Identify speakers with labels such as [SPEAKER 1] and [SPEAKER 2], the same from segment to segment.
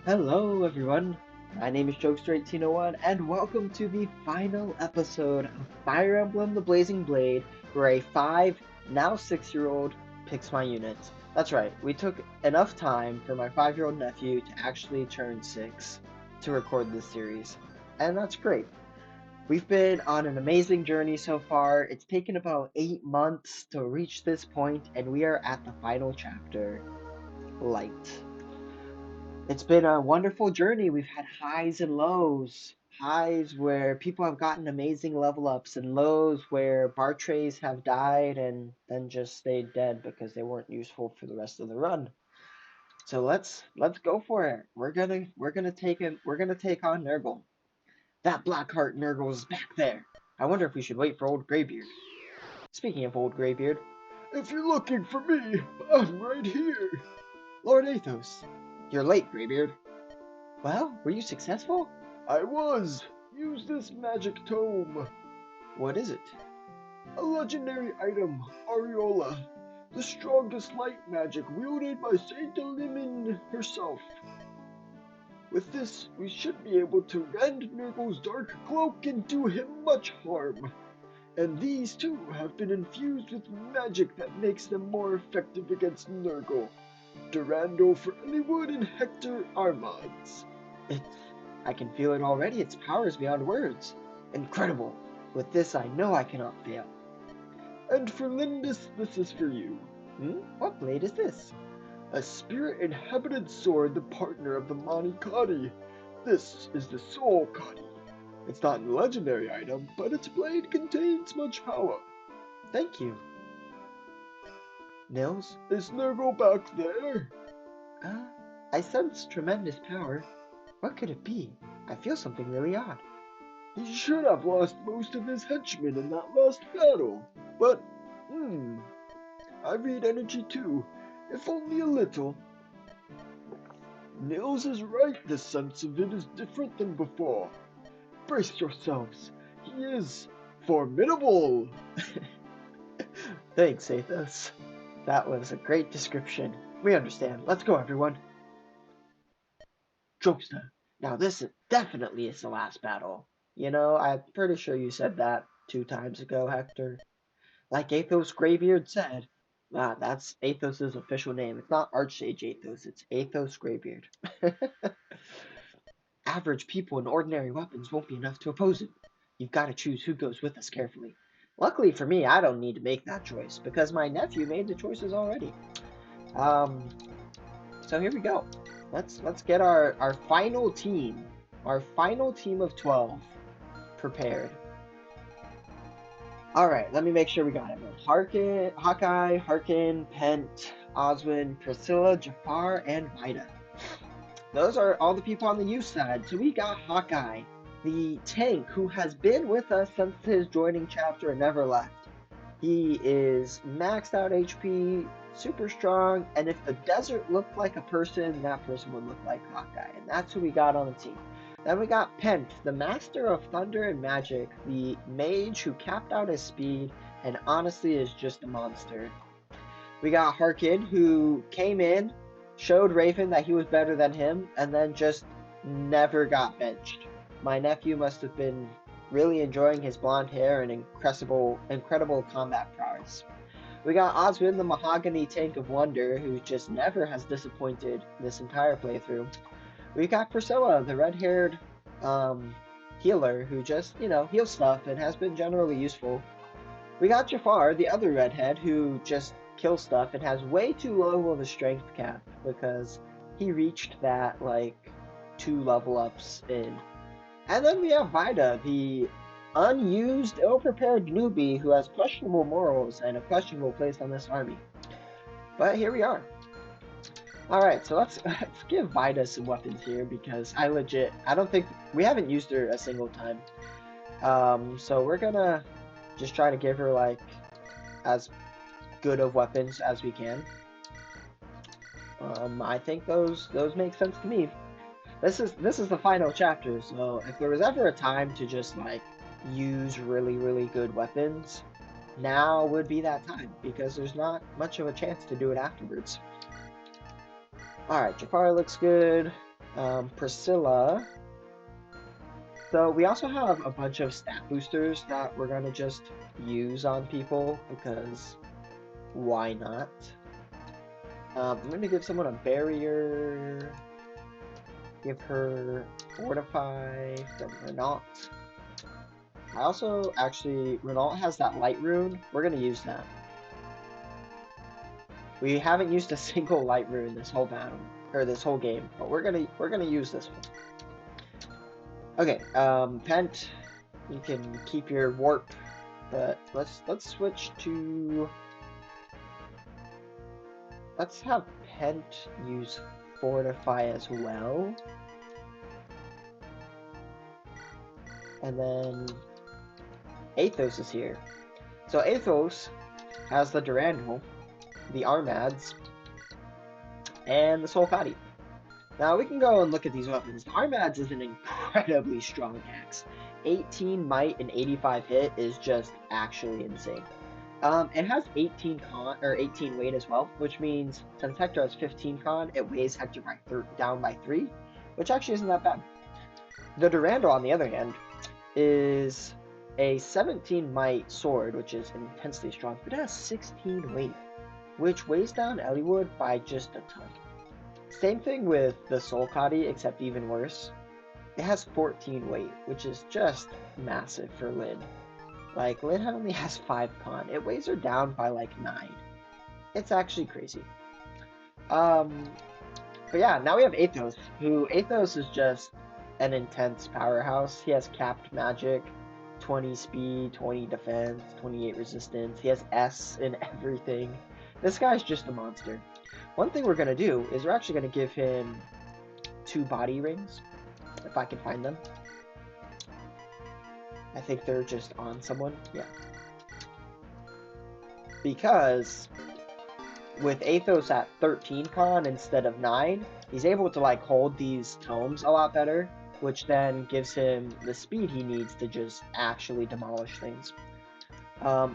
[SPEAKER 1] Hello everyone, my name is Jokester1801 and welcome to the final episode of Fire Emblem the Blazing Blade, where a 5, now 6-year-old picks my units. That's right, we took enough time for my 5-year-old nephew to actually turn 6 to record this series, and that's great. We've been on an amazing journey so far. It's taken about 8 months to reach this point, and we are at the final chapter, Light. It's been a wonderful journey. We've had highs and lows. Highs where people have gotten amazing level ups, and lows where Bartrays have died and then just stayed dead because they weren't useful for the rest of the run. So let's go for it. We're gonna take on Nurgle. That Blackheart Nurgle is back there. I wonder if we should wait for old Greybeard. Speaking of old Greybeard,
[SPEAKER 2] If you're looking for me, I'm right here.
[SPEAKER 1] Lord Athos. You're late, Greybeard. Well, were you successful?
[SPEAKER 2] I was. Use this magic tome.
[SPEAKER 1] What is it?
[SPEAKER 2] A legendary item, Aureola. The strongest light magic wielded by Saint Elimin herself. With this, we should be able to rend Nurgle's dark cloak and do him much harm. And these too have been infused with magic that makes them more effective against Nurgle. Durando for Eliwood and Hector Armads.
[SPEAKER 1] It's, I can feel it already. Its power is beyond words. Incredible. With this, I know I cannot fail.
[SPEAKER 2] And for Lindis, this is for you.
[SPEAKER 1] What blade is this?
[SPEAKER 2] A spirit-inhabited sword, the partner of the Mani Kadi. This is the Soul Kadi. It's not a legendary item, but its blade contains much power.
[SPEAKER 1] Thank you. Nils?
[SPEAKER 2] Is Nurgle back there?
[SPEAKER 1] I sense tremendous power. What could it be? I feel something really odd.
[SPEAKER 2] He should have lost most of his henchmen in that last battle. But, I read energy too, if only a little. Nils is right, the sense of it is different than before. Brace yourselves, he is formidable!
[SPEAKER 1] Thanks, Athos. That was a great description. We understand. Let's go, everyone. Jokester. Now this definitely is the last battle. You know, I'm pretty sure you said that 2 times ago, Hector. Like Athos Greybeard said, that's Athos's official name. It's not Archsage Athos, it's Athos Greybeard. Average people and ordinary weapons won't be enough to oppose it. You've got to choose who goes with us carefully. Luckily for me, I don't need to make that choice because my nephew made the choices already. Um, so here we go. Let's get our final team of 12 prepared. All right, let me make sure we got everyone. Hawkeye, Harkin, Pent, Oswin, Priscilla, Jafar, and Vida. Those are all the people on the youth side. So we got Hawkeye, the tank who has been with us since his joining chapter and never left. He is maxed out HP, super strong, and if the desert looked like a person, that person would look like Hawkeye. And that's who we got on the team. Then we got Pent, the master of thunder and magic, the mage who capped out his speed and honestly is just a monster. We got Harkin, who came in, showed Raven that he was better than him, and then just never got benched. My nephew must have been really enjoying his blonde hair and incredible combat prowess. We got Oswin, the mahogany tank of wonder, who just never has disappointed this entire playthrough. We got Priscilla, the red-haired healer, who just, heals stuff and has been generally useful. We got Jafar, the other redhead, who just kills stuff and has way too low of a strength cap because he reached that, 2 level ups in. And then we have Vida, the unused, ill-prepared newbie who has questionable morals and a questionable place on this army. But here we are. Alright, so let's give Vida some weapons here because I don't think, we haven't used her a single time. So we're gonna just try to give her, as good of weapons as we can. I think those make sense to me. This is the final chapter, so if there was ever a time to just, use really good weapons, now would be that time, because there's not much of a chance to do it afterwards. Alright, Jafar looks good. Priscilla. So we also have a bunch of stat boosters that we're gonna just use on people because why not? I'm gonna give someone a barrier. Give her Fortify from Renault. I also actually Renault has that light rune. We're gonna use that. We haven't used a single light rune this whole battle or this whole game, but we're gonna use this one. Okay, Pent, you can keep your warp, but let's switch to let's have Pent use Fortify as well. And then Athos is here. So Athos has the Durandal, the Armads, and the Solfati. Now we can go and look at these weapons. The Armads is an incredibly strong axe. 18 might and 85 hit is just actually insane. It has 18 con or 18 weight as well, which means since Hector has 15 con, it weighs Hector down by 3, which actually isn't that bad. The Durandal, on the other hand, is a 17 might sword, which is intensely strong, but it has 16 weight, which weighs down Eliwood by just a ton. Same thing with the Solfati, except even worse. It has 14 weight, which is just massive for Lynn. Like, Lynn only has 5 con. It weighs her down by like 9. It's actually crazy. But yeah, now we have Athos, who Athos is just an intense powerhouse. He has capped magic, 20 speed, 20 defense, 28 resistance. He has S in everything. This guy's just a monster. One thing we're going to do is we're actually going to give him 2 body rings, if I can find them. I think they're just on someone. Yeah. Because with Athos at 13 con instead of 9, he's able to like hold these tomes a lot better, which then gives him the speed he needs to just actually demolish things.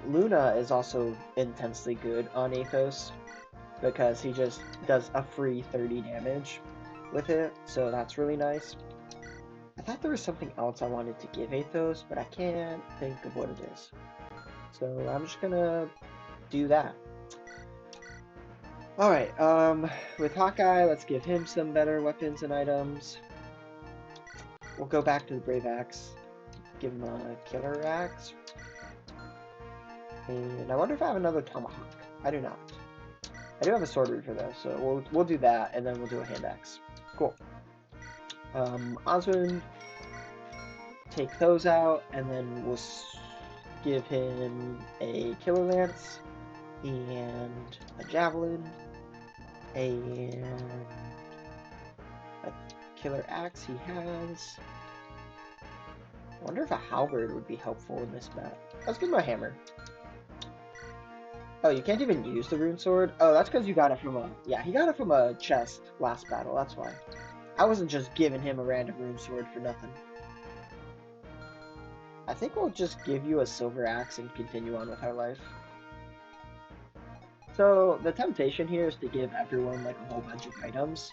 [SPEAKER 1] Luna is also intensely good on Athos because he just does a free 30 damage with it, so that's really nice. I thought there was something else I wanted to give Athos, but I can't think of what it is. So I'm just gonna do that. Alright, with Hawkeye, let's give him some better weapons and items. We'll go back to the Brave Axe. Give him a Killer Axe. And I wonder if I have another Tomahawk. I do not. I do have a Sword Reaper though, so we'll do that, and then we'll do a Hand Axe. Cool. Osmond, take those out, and then we'll give him a Killer Lance, and a Javelin, and a Killer Axe he has. I wonder if a Halberd would be helpful in this map. Let's give him a Hammer. Oh, you can't even use the Rune Sword? Oh, that's because you got it from a... Yeah, he got it from a chest last battle, that's why. I wasn't just giving him a random Rune Sword for nothing. I think we'll just give you a Silver Axe and continue on with our life. So, the temptation here is to give everyone, like, a whole bunch of items.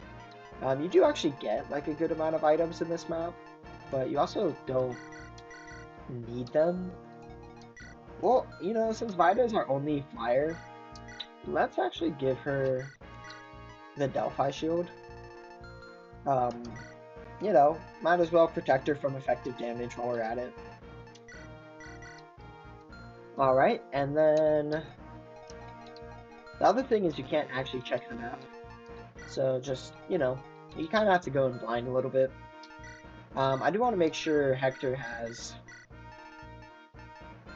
[SPEAKER 1] You do actually get, like, a good amount of items in this map, but you also don't need them. Well, you know, since Vida is our only flyer, let's actually give her the Delphi Shield. You know, might as well protect her from effective damage while we're at it. Alright, and then the other thing is you can't actually check the map. So just, you know, you kind of have to go in blind a little bit. I do want to make sure Hector has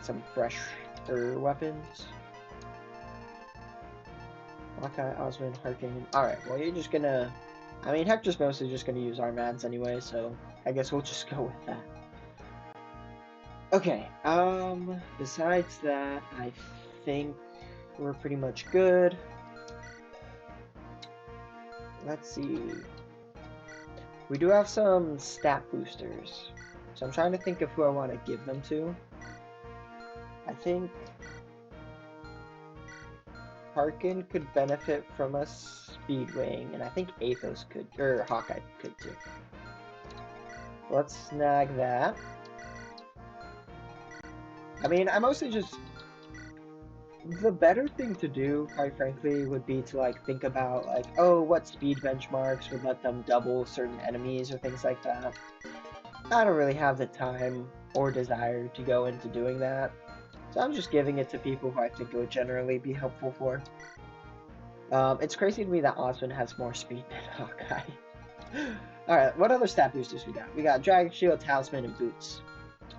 [SPEAKER 1] some fresher weapons. Hawkeye, Osmond, Harkin. Alright, well you're just gonna... I mean, Hector's mostly just gonna use Armads anyway, so I guess we'll just go with that. Okay, besides that, I think we're pretty much good. Let's see. We do have some stat boosters, so I'm trying to think of who I want to give them to. I think Harkin could benefit from a speed wing, and I think Athos could, or Hawkeye could too. Let's snag that. I mean, I mostly just... The better thing to do, quite frankly, would be to, like, think about, like, oh, what speed benchmarks would let them double certain enemies or things like that. I don't really have the time or desire to go into doing that, so I'm just giving it to people who I think it would generally be helpful for. It's crazy to me that Osmond has more speed than Hawkeye. Alright, what other stat boosters we got? We got Dragon Shield, Talisman, and Boots.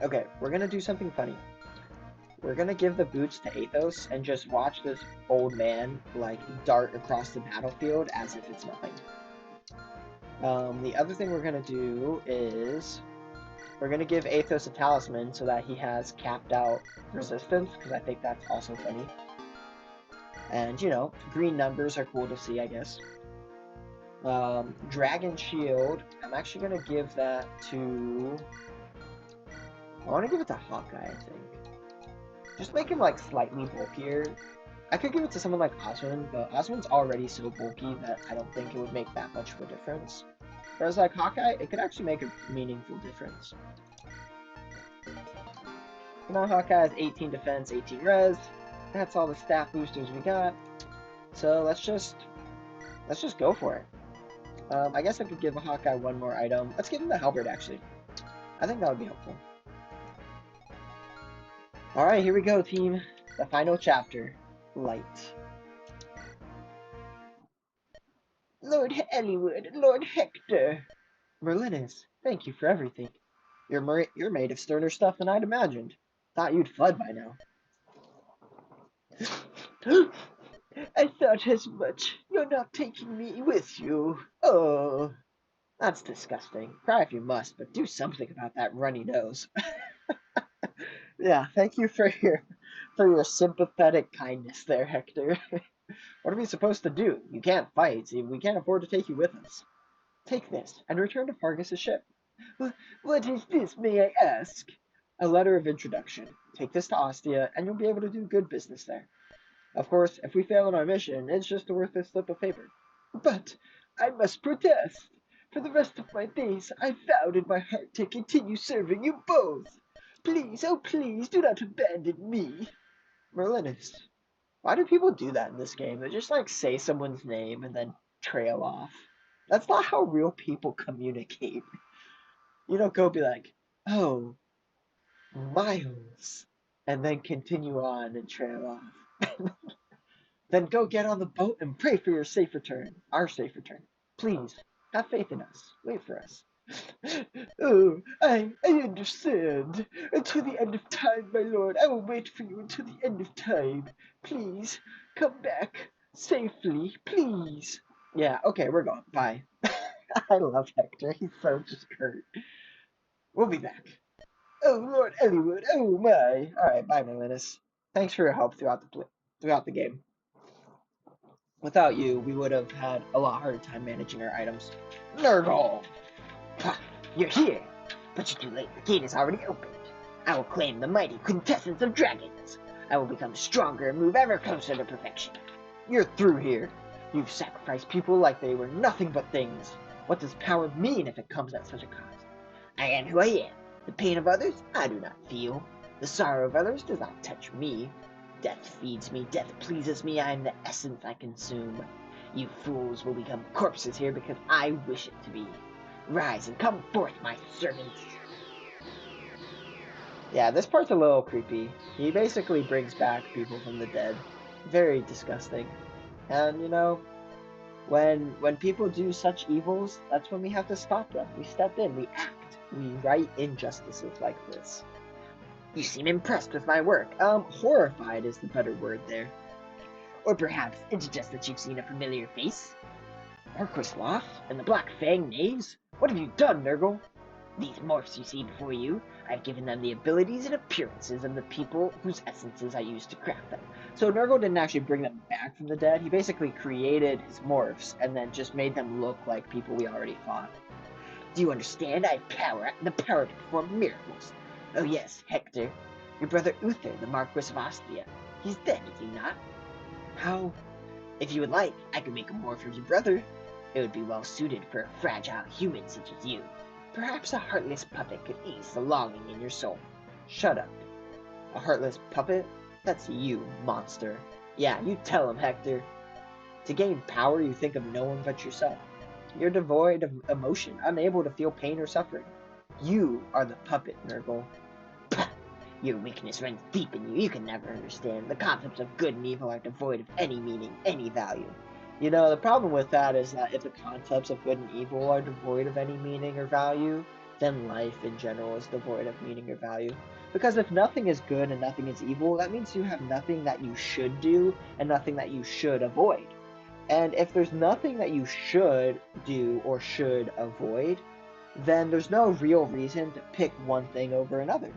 [SPEAKER 1] Okay, we're gonna do something funny. We're gonna give the boots to Athos and just watch this old man, like, dart across the battlefield as if it's nothing. The other thing we're gonna do is... We're gonna give Athos a talisman so that he has capped out resistance, because I think that's also funny. And, you know, green numbers are cool to see, I guess. Dragon Shield, I'm actually gonna give that to... I wanna give it to Hawkeye, I think. Just make him, like, slightly bulkier. I could give it to someone like Osmond, but Osmond's already so bulky that I don't think it would make that much of a difference. Whereas, like, Hawkeye, it could actually make a meaningful difference. Now Hawkeye has 18 defense, 18 res. That's all the stat boosters we got. So let's just go for it. I guess I could give a Hawkeye one more item. Let's give him the halberd, actually. I think that would be helpful. Alright, here we go, team. The final chapter. Light. Lord Eliwood, Lord Hector. Merlinus, thank you for everything. You're made of sterner stuff than I'd imagined. Thought you'd fled by now. I thought as much. You're not taking me with you. Oh, that's disgusting. Cry if you must, but do something about that runny nose. Yeah, thank you for your sympathetic kindness there, Hector. What are we supposed to do? You can't fight. We can't afford to take you with us. Take this, and return to Fargus's ship. What is this, may I ask? A letter of introduction. Take this to Ostia, and you'll be able to do good business there. Of course, if we fail in our mission, it's just a worthless slip of paper. But I must protest. For the rest of my days, I vowed in my heart to continue serving you both. Please, oh please, do not abandon me. Merlinus. Why do people do that in this game? They just, like, say someone's name and then trail off. That's not how real people communicate. You don't go be like, oh, Miles, and then continue on and trail off. Then go get on the boat and pray for your safe return. Our safe return. Please, have faith in us. Wait for us. Oh, I understand. Until the end of time, my lord. I will wait for you until the end of time. Please, come back. Safely, please. Yeah, okay, we're going. Bye. I love Hector. He's so just curt. We'll be back. Oh, Lord Eliwood. Oh, my. Alright, bye, Merlinus. Thanks for your help throughout the game. Without you, we would have had a lot harder time managing our items. Nurgle!
[SPEAKER 3] Ha! You're here! But you're too late. The gate is already opened. I will claim the mighty quintessence of dragons. I will become stronger and move ever closer to perfection.
[SPEAKER 1] You're through here. You've sacrificed people like they were nothing but things. What does power mean if it comes at such a cost?
[SPEAKER 3] I am who I am. The pain of others I do not feel. The sorrow of others does not touch me. Death feeds me, death pleases me, I am the essence I consume. You fools will become corpses here because I wish it to be. Rise and come forth, my servants.
[SPEAKER 1] Yeah, this part's a little creepy. He basically brings back people from the dead. Very disgusting. And, you know, when people do such evils, that's when we have to stop them. We step in, we act, we right injustices like this.
[SPEAKER 3] You seem impressed with my work.
[SPEAKER 1] Horrified is the better word there.
[SPEAKER 3] Or perhaps it's just that you've seen a familiar face.
[SPEAKER 1] Marquis Loth and the Black Fang knaves? What have you done, Nurgle?
[SPEAKER 3] These morphs you see before you, I've given them the abilities and appearances of the people whose essences I used to craft them.
[SPEAKER 1] So Nurgle didn't actually bring them back from the dead. He basically created his morphs and then just made them look like people we already fought.
[SPEAKER 3] Do you understand? I have the power to perform miracles. Oh yes, Hector. Your brother Uther, the Marquis of Ostia. He's dead, is he not? How? If you would like, I could make a morph of your brother. It would be well suited for a fragile human such as you. Perhaps a heartless puppet could ease the longing in your soul.
[SPEAKER 1] Shut up. A heartless puppet? That's you, monster. Yeah, you tell him, Hector. To gain power, you think of no one but yourself. You're devoid of emotion, unable to feel pain or suffering. You are the puppet, Nurgle.
[SPEAKER 3] Pah! Your weakness runs deep in you. You can never understand. The concepts of good and evil are devoid of any meaning, any value.
[SPEAKER 1] You know, the problem with that is that if the concepts of good and evil are devoid of any meaning or value, then life in general is devoid of meaning or value. Because if nothing is good and nothing is evil, that means you have nothing that you should do and nothing that you should avoid. And if there's nothing that you should do or should avoid, then there's no real reason to pick one thing over another.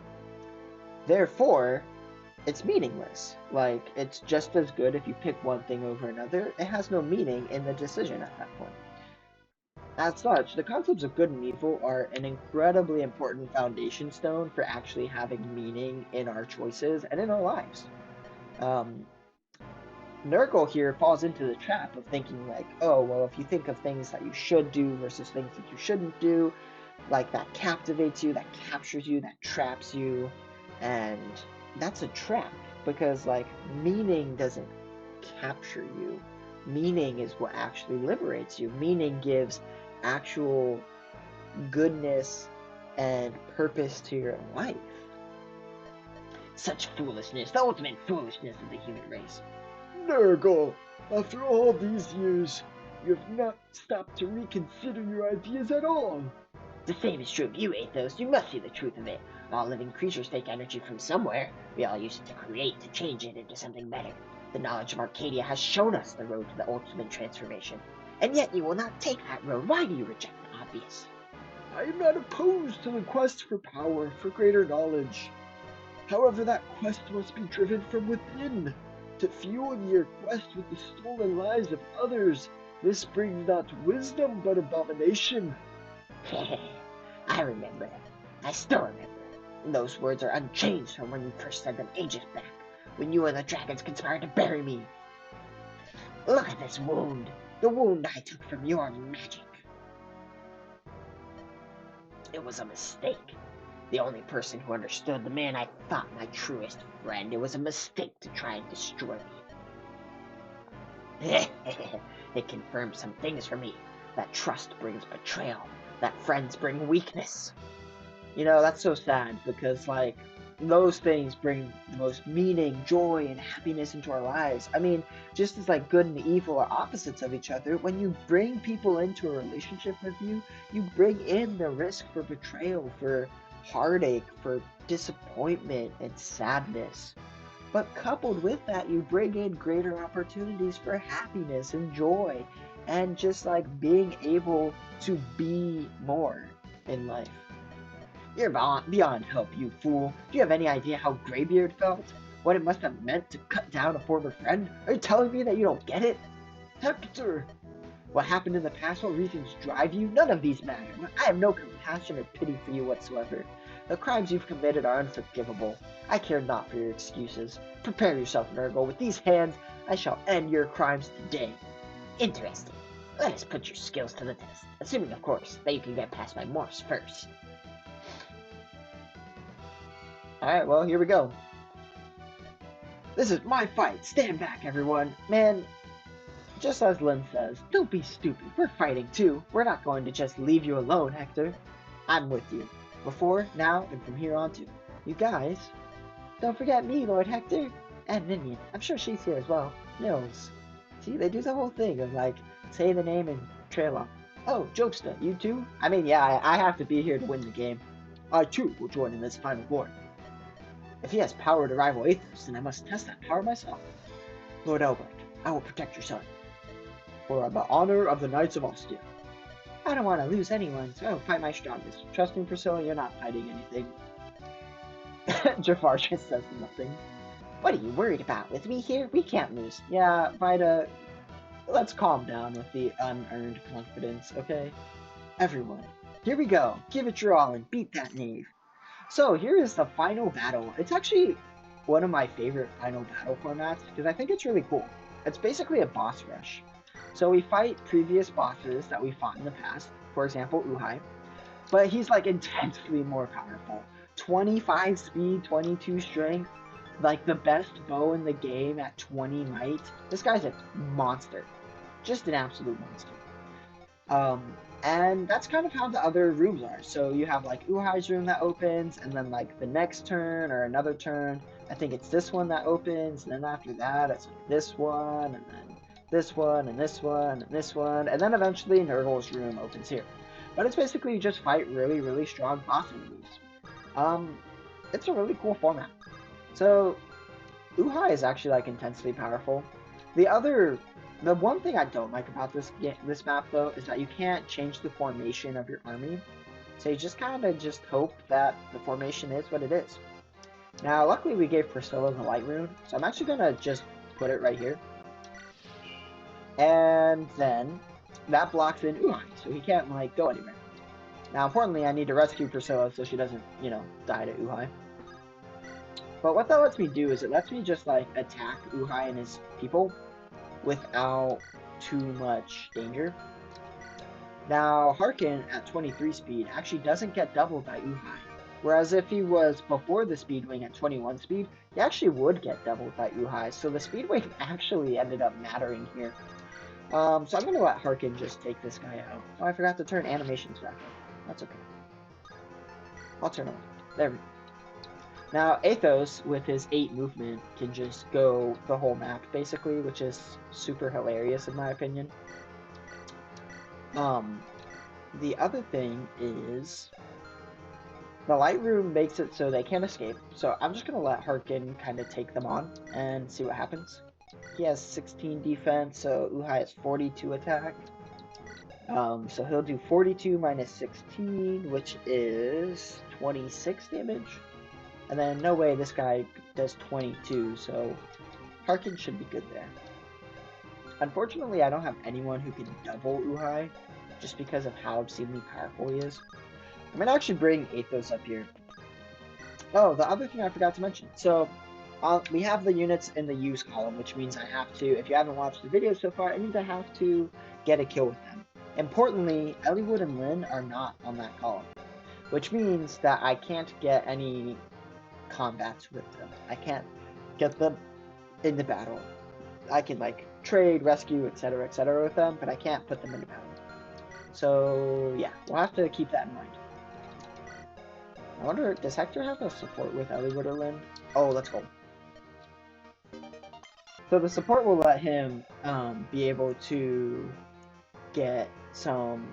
[SPEAKER 1] Therefore, it's meaningless. Like, it's just as good if you pick one thing over another. It has no meaning in the decision at that point. As such, the concepts of good and evil are an incredibly important foundation stone for actually having meaning in our choices and in our lives. Um, Nurgle here falls into the trap of thinking like, oh, well, if you think of things that you should do versus things that you shouldn't do, like that captivates you, that captures you, that traps you, and that's a trap because like meaning doesn't capture you. Meaning is what actually liberates you. Meaning gives actual goodness and purpose to your life.
[SPEAKER 3] Such foolishness, the ultimate foolishness of the human race.
[SPEAKER 2] Nurgle, after all these years, you have not stopped to reconsider your ideas at all.
[SPEAKER 3] The same is true of you, Athos. You must see the truth of it. All living creatures take energy from somewhere. We all use it to create, to change it into something better. The knowledge of Arcadia has shown us the road to the ultimate transformation. And yet you will not take that road. Why do you reject the obvious?
[SPEAKER 2] I am not opposed to the quest for power, for greater knowledge. However, that quest must be driven from within. To fuel your quest with the stolen lives of others, this brings not wisdom but abomination.
[SPEAKER 3] I remember. I still remember. Those words are unchanged from when you first said them ages back, when you and the dragons conspired to bury me. Look at this wound. The wound I took from your magic. It was a mistake. The only person who understood the man I thought my truest friend. It was a mistake to try and destroy me. It confirmed some things for me. That trust brings betrayal. That friends bring weakness.
[SPEAKER 1] You know, that's so sad because, like, those things bring the most meaning, joy, and happiness into our lives. I mean, just as, like, good and evil are opposites of each other, when you bring people into a relationship with you, you bring in the risk for betrayal, for heartache, for disappointment, and sadness. But coupled with that, you bring in greater opportunities for happiness and joy, and just, like, being able to be more in life. You're beyond help, you fool. Do you have any idea how Greybeard felt? What it must have meant to cut down a former friend? Are you telling me that you don't get it? Hector! What happened in the past, what reasons drive you? None of these matter. I have no compassion or pity for you whatsoever. The crimes you've committed are unforgivable. I care not for your excuses. Prepare yourself, Nurgle. With these hands, I shall end your crimes today.
[SPEAKER 3] Interesting. Let us put your skills to the test, assuming, of course, that you can get past my morphs first.
[SPEAKER 1] Alright, well, here we go. This is my fight. Stand back, everyone. Man, just as Lynn says, don't be stupid. We're fighting too. We're not going to just leave you alone, Hector. I'm with you. Before, now, and from here on too. You guys, don't forget me, Lord Hector. And Minion. I'm sure she's here as well. Nils. See, they do the whole thing of, like, say the name and trail off. Oh, Jokesta, you too? I mean, yeah, I have to be here to win the game. I too will join in this final war. If he has power to rival Athos, then I must test that power myself. Lord Elbert, I will protect your son. For the honor of the Knights of Ostia. I don't want to lose anyone, so I will fight my strongest. Trust me, Priscilla, you're not fighting anything. Jafar just says nothing.
[SPEAKER 3] What are you worried about? With me here, we can't lose.
[SPEAKER 1] Yeah, Vida, let's calm down with the unearned confidence, okay? Everyone, here we go. Give it your all and beat that knave. So here is the final battle. It's actually one of my favorite final battle formats because I think it's really cool. It's basically a boss rush. So we fight previous bosses that we fought in the past, for example, Uhai, but he's like intensely more powerful. 25 speed, 22 strength, like the best bow in the game at 20 might. This guy's a monster. Just an absolute monster. And that's kind of how the other rooms are. So you have like Uhai's room that opens, and then like the next turn or another turn, I think it's this one that opens, and then after that it's like this one, and then this one, and this one, and this one, and then eventually Nurgle's room opens here. But it's basically you just fight really, really strong boss enemies. It's a really cool format. So Uhai is actually like intensely powerful. The one thing I don't like about this map though is that you can't change the formation of your army. So you just kind of just hope that the formation is what it is. Now, luckily we gave Priscilla the light rune, so I'm actually gonna just put it right here. And then that blocks in Uhai, so he can't like go anywhere. Now, importantly, I need to rescue Priscilla so she doesn't, you know, die to Uhai. But what that lets me do is it lets me just like attack Uhai and his people without too much danger. Now, Harkin at 23 speed actually doesn't get doubled by Uhai. Whereas if he was before the speed wing at 21 speed, he actually would get doubled by Uhai. So the speed wing actually ended up mattering here. So I'm going to let Harkin just take this guy out. Oh, I forgot to turn animations back on. That's okay. I'll turn them on. There we go. Now, Athos, with his 8 movement, can just go the whole map, basically, which is super hilarious in my opinion. The other thing is the light room makes it so they can't escape, so I'm just going to let Harkin kind of take them on and see what happens. He has 16 defense, so Uhai has 42 attack. So he'll do 42 minus 16, which is 26 damage. And then, no way, this guy does 22, so Harkin should be good there. Unfortunately, I don't have anyone who can double Uhai, just because of how obscenely powerful he is. I'm gonna actually bring Athos up here. Oh, the other thing I forgot to mention. So, we have the units in the use column, which means I have to, if you haven't watched the video so far, it means I have to get a kill with them. Importantly, Eliwood and Lyn are not on that column, which means that I can't get any combats with them. I can't get them in the battle. I can like trade, rescue, etc., with them, but I can't put them into battle. So yeah, we'll have to keep that in mind. I wonder, does Hector have a support with Eliwood or Lyn? Oh, let's go. So the support will let him be able to get some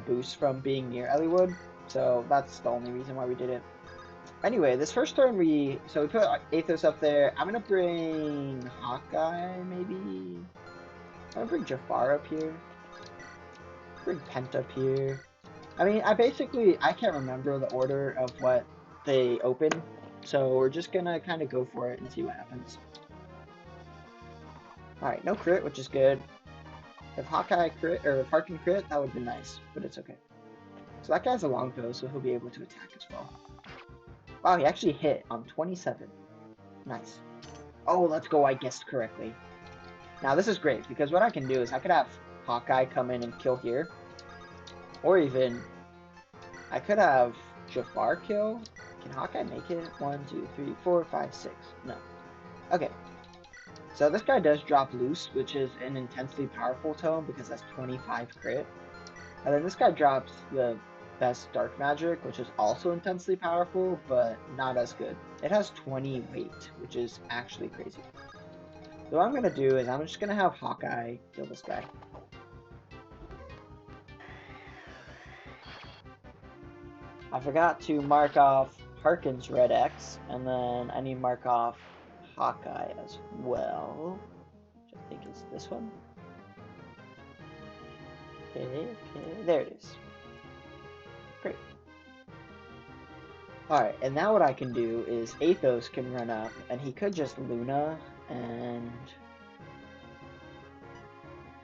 [SPEAKER 1] boost from being near Eliwood. So that's the only reason why we did it. Anyway, this first turn we put Athos up there. I'm gonna bring Hawkeye, maybe. I'm gonna bring Jafar up here. Bring Pent up here. I mean, I can't remember the order of what they open, so we're just gonna kind of go for it and see what happens. Alright, no crit, which is good. If Hawkeye crit, or if Harkin crit, that would be nice, but it's okay. So that guy's a longbow, so he'll be able to attack as well. Wow, he actually hit on 27. Nice. Oh, let's go, I guessed correctly. Now, this is great, because what I can do is I could have Hawkeye come in and kill here. Or even, I could have Jafar kill. Can Hawkeye make it? 1, 2, 3, 4, 5, 6. No. Okay. So this guy does drop loose, which is an intensely powerful tome, because that's 25 crit. And then this guy drops the best dark magic, which is also intensely powerful, but not as good. It has 20 weight, which is actually crazy. So what I'm going to do is I'm just going to have Hawkeye kill this guy. I forgot to mark off Harkin's red X, and then I need to mark off Hawkeye as well, which I think is this one. Okay, there it is. Great. Alright, and now what I can do is Athos can run up, and he could just Luna and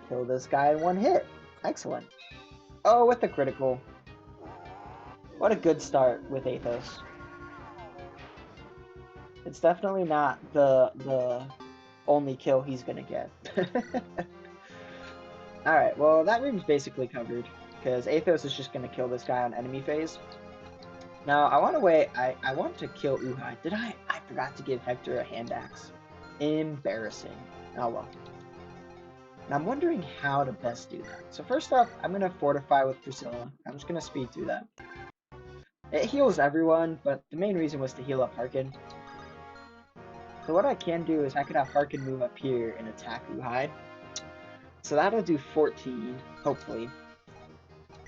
[SPEAKER 1] kill this guy in one hit. Excellent. Oh, with the critical. What a good start with Athos. It's definitely not the only kill he's gonna get. Alright, well that room's basically covered, because Athos is just gonna kill this guy on enemy phase. Now, I want to wait. I want to kill Uhai. Did I? I forgot to give Hector a hand axe. Embarrassing. Oh well. And I'm wondering how to best do that. So first off, I'm going to fortify with Priscilla. I'm just going to speed through that. It heals everyone, but the main reason was to heal up Harkin. So what I can do is I could have Harkin move up here and attack Uhai. So that'll do 14, hopefully.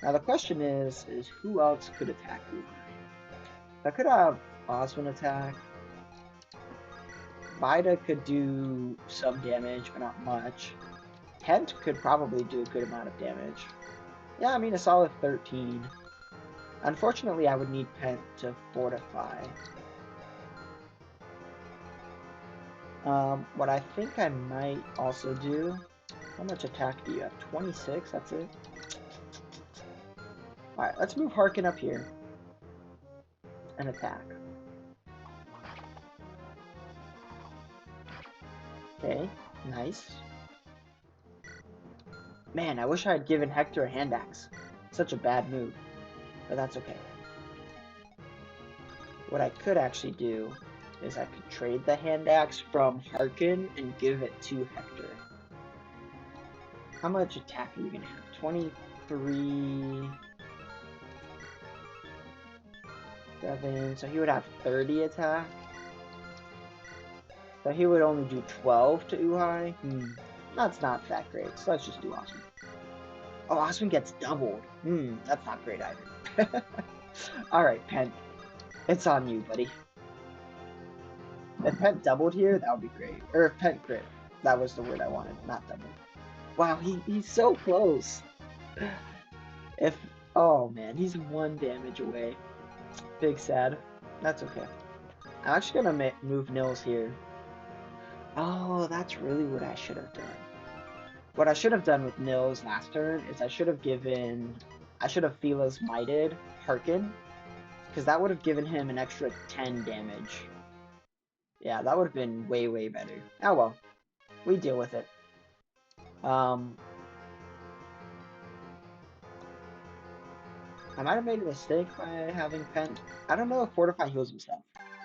[SPEAKER 1] Now the question is who else could attack Uhai? I could have Oswin attack. Vida could do some damage, but not much. Pent could probably do a good amount of damage. Yeah, I mean a solid 13. Unfortunately, I would need Pent to fortify. What I think I might also do... How much attack do you have? 26? That's it? Alright, let's move Harkin up here. And attack. Okay, nice. Man, I wish I had given Hector a hand axe. Such a bad move. But that's okay. What I could actually do is I could trade the hand axe from Harkin and give it to Hector. How much attack are you gonna have? 23... 7, so he would have 30 attack. So he would only do 12 to Uhai. That's not that great, so let's just do Oswin. Oh, Oswin gets doubled. That's not great either. Alright, Pent. It's on you, buddy. If Pent doubled here, that would be great. Or if Pent crit. That was the word I wanted, not double. Wow, he's so close. Oh man, he's 1 damage away. Big sad. That's okay. I'm actually gonna move Nils here. Oh, that's really what I should have done. What I should have done with Nils last turn is I should have Phila's Mighted Harkin, because that would have given him an extra 10 damage. Yeah, that would have been way, way better. Oh well. We deal with it. I might have made a mistake by having Pent. I don't know if Fortify heals himself.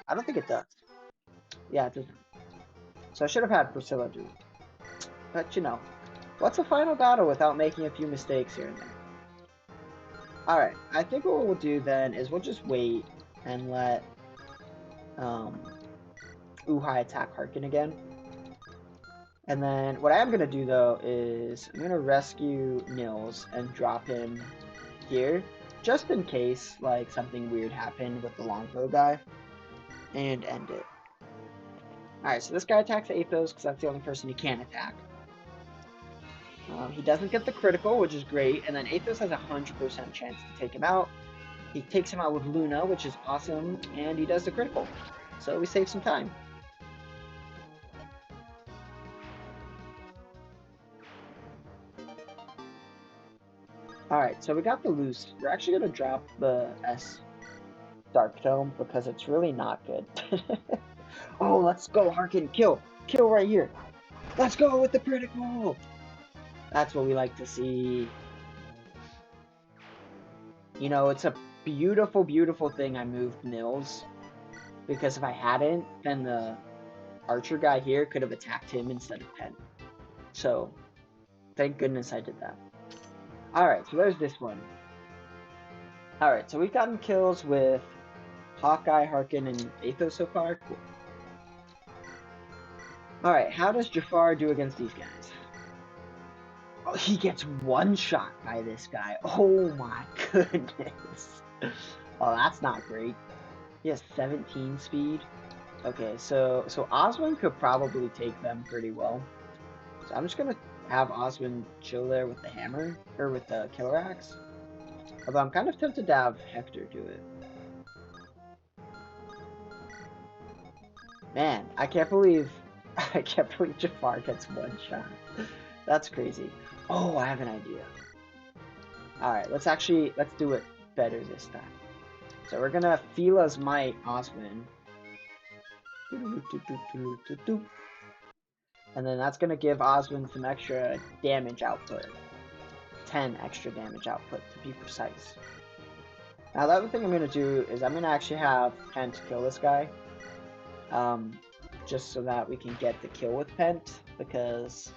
[SPEAKER 1] I don't think it does. Yeah, it doesn't. So I should have had Priscilla do it. But you know, what's a final battle without making a few mistakes here and there? Alright, I think what we'll do then is we'll just wait and let Uhai attack Harkin again. And then what I am going to do though is I'm going to rescue Nils and drop him here, just in case like something weird happened with the longbow guy, and end it. Alright, so this guy attacks Athos because that's the only person he can attack. He doesn't get the critical, which is great, and then Athos has a 100% chance to take him out. He takes him out with Luna, which is awesome, and he does the critical. So we save some time. Alright, so we got the loose. We're actually going to drop the S Dark Tome because it's really not good. Oh, let's go, Harkin. Kill. Kill right here. Let's go with the critical. That's what we like to see. You know, it's a beautiful, beautiful thing I moved Nils. Because if I hadn't, then the archer guy here could have attacked him instead of Pent. So, thank goodness I did that. Alright, so there's this one. Alright, so we've gotten kills with Hawkeye, Harkin, and Athos so far. Cool. Alright, how does Jafar do against these guys? Oh, he gets one shot by this guy. Oh my goodness. Oh, that's not great. He has 17 speed. Okay, so Oswin could probably take them pretty well. So I'm just gonna have Oswin chill there with the hammer, or with the killer axe. Although I'm kind of tempted to have Hector do it. Man, I can't believe Jafar gets one shot. That's crazy. Oh, I have an idea. Alright, let's do it better this time. So we're gonna Phila's Might Oswin. And then that's gonna give Oswin some extra damage output. 10 extra damage output to be precise. Now the other thing I'm gonna do is I'm gonna actually have Pent kill this guy. Just so that we can get the kill with Pent, because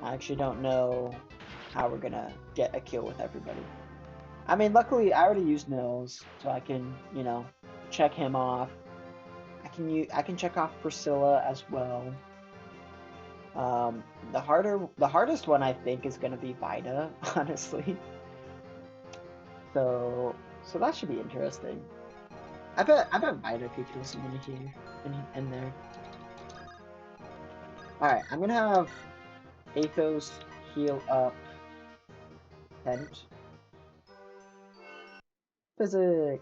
[SPEAKER 1] I actually don't know how we're gonna get a kill with everybody. I mean, luckily I already used Nils, so I can, you know, check him off. I can check off Priscilla as well. The hardest one I think is gonna be Vida, honestly. So that should be interesting. I bet Vida could kill someone here in there. Alright, I'm gonna have Athos heal up Pent. Physic.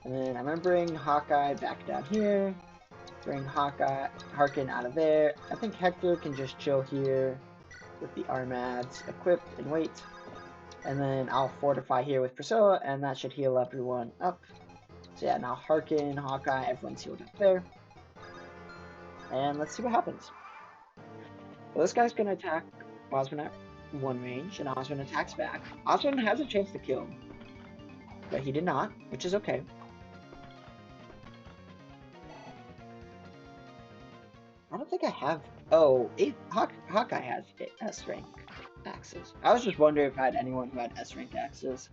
[SPEAKER 1] And then I'm gonna bring Hawkeye back down here. Bring Harkin out of there. I think Hector can just chill here with the Armads equipped and wait. And then I'll fortify here with Priscilla, and that should heal everyone up. So yeah, now Harkin, Hawkeye, everyone's healed up there. And let's see what happens. Well, this guy's gonna attack Oswin at 1 range, and Oswin attacks back. Oswin has a chance to kill, but he did not, which is okay. I don't think I have... Oh, Hawkeye has S rank axes. I was just wondering if I had anyone who had S rank axes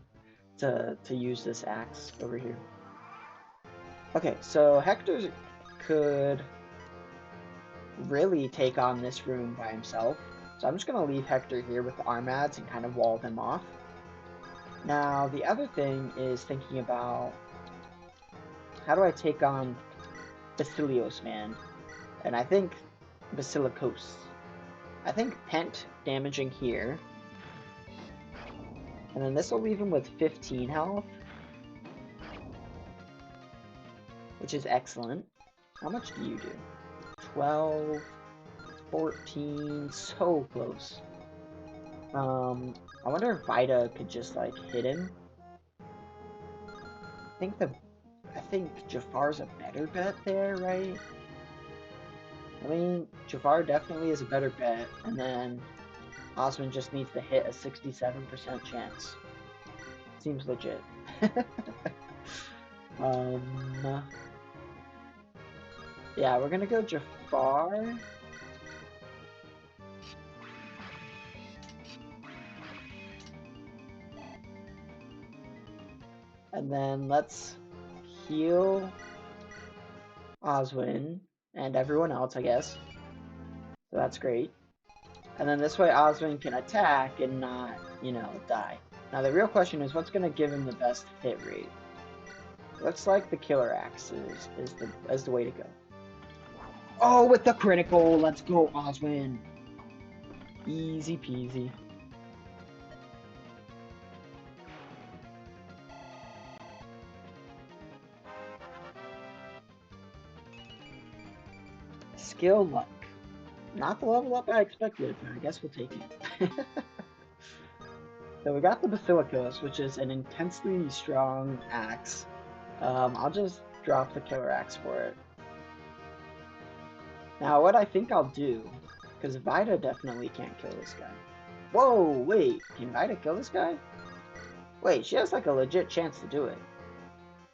[SPEAKER 1] to use this axe over here. Okay, so Hector could really take on this room by himself. So I'm just going to leave Hector here with the Armads and kind of wall them off. Now, the other thing is thinking about how do I take on Basilios Man? And I think Basilicos. I think Pent damaging here. And then this will leave him with 15 health. Which is excellent. How much do you do? 12, 14, so close. I wonder if Vida could just like hit him. I think Jafar's a better bet there, right? I mean, Jafar definitely is a better bet, and then Osman just needs to hit a 67% chance. Seems legit. Yeah, we're gonna go Jafar. And then let's heal Oswin and everyone else, I guess. So that's great. And then this way Oswin can attack and not, you know, die. Now the real question is what's gonna give him the best hit rate? Looks like the killer axe is the way to go. Oh, with the critical! Let's go, Oswin! Easy peasy. Skill luck. Not the level up I expected, but I guess we'll take it. So we got the Basilicos, which is an intensely strong axe. I'll just drop the killer axe for it. Now what I think I'll do, because Vida definitely can't kill this guy. Whoa, wait, can Vida kill this guy? Wait, she has like a legit chance to do it.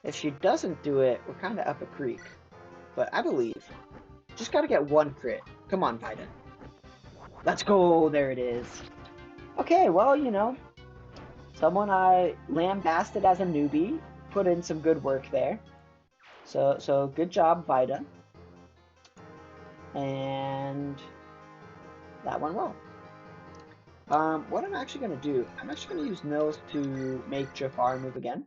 [SPEAKER 1] If she doesn't do it, we're kind of up a creek. But I believe. Just gotta get one crit. Come on, Vida. Let's go, there it is. Okay, well, you know, someone I lambasted as a newbie put in some good work there. So good job, Vida. And that went well. What I'm actually going to do, I'm actually going to use Nils to make Jafar move again.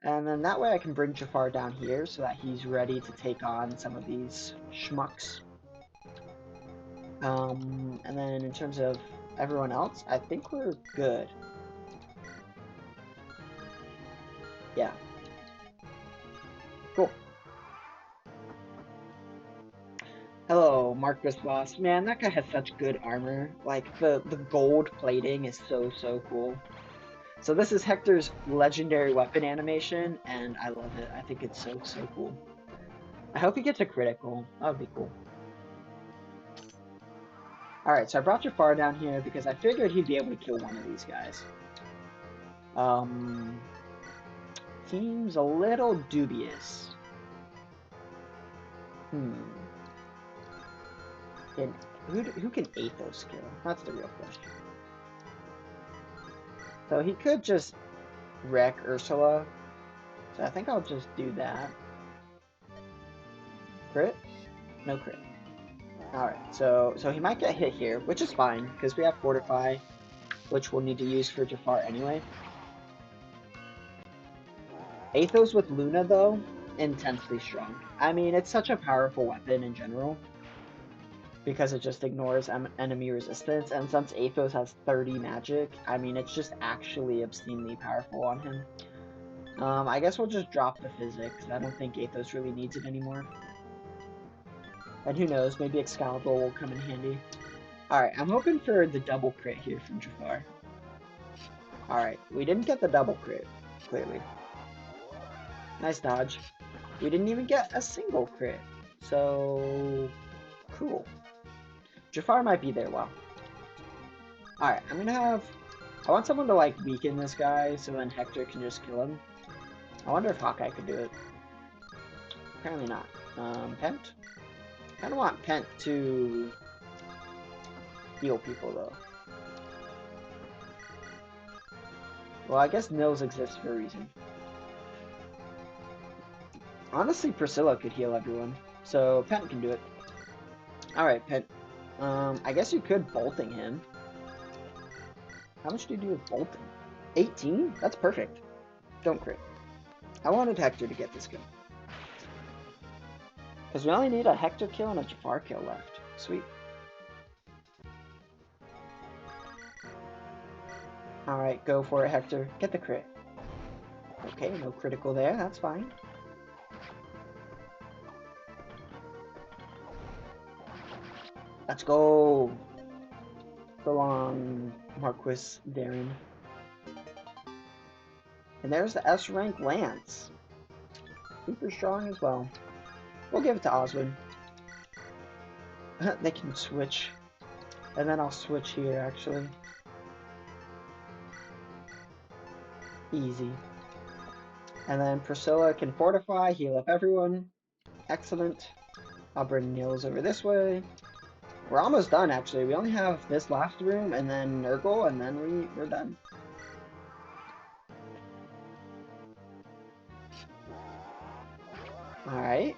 [SPEAKER 1] And then that way I can bring Jafar down here so that he's ready to take on some of these schmucks. And then in terms of everyone else, I think we're good. Yeah. Cool. Hello, Marcus Boss. Man, that guy has such good armor. Like, the gold plating is so cool. So this is Hector's legendary weapon animation, and I love it. I think it's so cool. I hope he gets a critical. That would be cool. Alright, so I brought Jafar down here because I figured he'd be able to kill one of these guys. Seems a little dubious. Who can Athos kill? That's the real question. So he could just wreck Ursula. So I think I'll just do that. Crit? No crit. Alright, so he might get hit here, which is fine, because we have Fortify, which we'll need to use for Jafar anyway. Athos with Luna, though, intensely strong. I mean, it's such a powerful weapon in general, because it just ignores enemy resistance, and since Athos has 30 magic, I mean, it's just actually obscenely powerful on him. I guess we'll just drop the physics. I don't think Athos really needs it anymore. And who knows, maybe Excalibur will come in handy. Alright, I'm hoping for the double crit here from Jafar. Alright, we didn't get the double crit, clearly. Nice dodge. We didn't even get a single crit. So, cool. Jafar might be there well. Alright, I'm gonna have... I want someone to, like, weaken this guy so then Hector can just kill him. I wonder if Hawkeye could do it. Apparently not. Pent? I kind of want Pent to heal people, though. Well, I guess Nils exists for a reason. Honestly, Priscilla could heal everyone, so Pent can do it. Alright, Pent. I guess you could bolting him. How much do you do with bolting? 18? That's perfect. Don't crit. I wanted Hector to get this kill. Because we only need a Hector kill and a Jafar kill left. Sweet. Alright, go for it, Hector. Get the crit. Okay, no critical there. That's fine. Let's go! So long, Marquis Darren. And there's the S rank Lance. Super strong as well. We'll give it to Oswin. They can switch. And then I'll switch here, actually. Easy. And then Priscilla can fortify, heal up everyone. Excellent. I'll bring Nils over this way. We're almost done, actually. We only have this last room, and then Nurgle, and then we're done. Alright.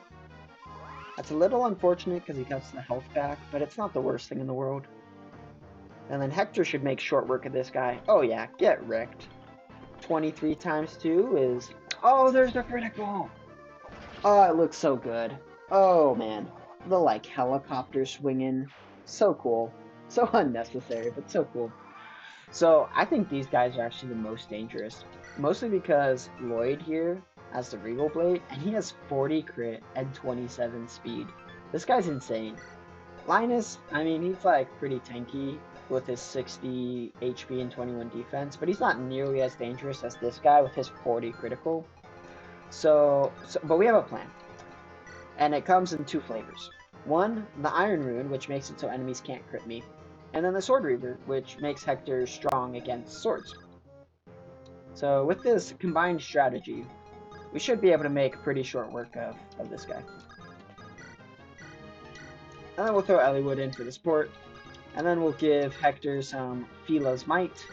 [SPEAKER 1] That's a little unfortunate because he cuts the health back, but it's not the worst thing in the world. And then Hector should make short work of this guy. Oh yeah, get wrecked. 23 times 2 is... Oh, there's the critical! Oh, it looks so good. Oh, man. The, like, helicopter swinging. So cool. So unnecessary, but so cool. So, I think these guys are actually the most dangerous. Mostly because Lloyd here has the Regal Blade, and he has 40 crit and 27 speed. This guy's insane. Linus, I mean, he's, like, pretty tanky with his 60 HP and 21 defense, but he's not nearly as dangerous as this guy with his 40 critical. But we have a plan. And it comes in two flavors. One, the Iron Rune, which makes it so enemies can't crit me. And then the Sword Reaver, which makes Hector strong against swords. So with this combined strategy, we should be able to make pretty short work of this guy. And then we'll throw Eliwood in for the support. And then we'll give Hector some Phila's Might.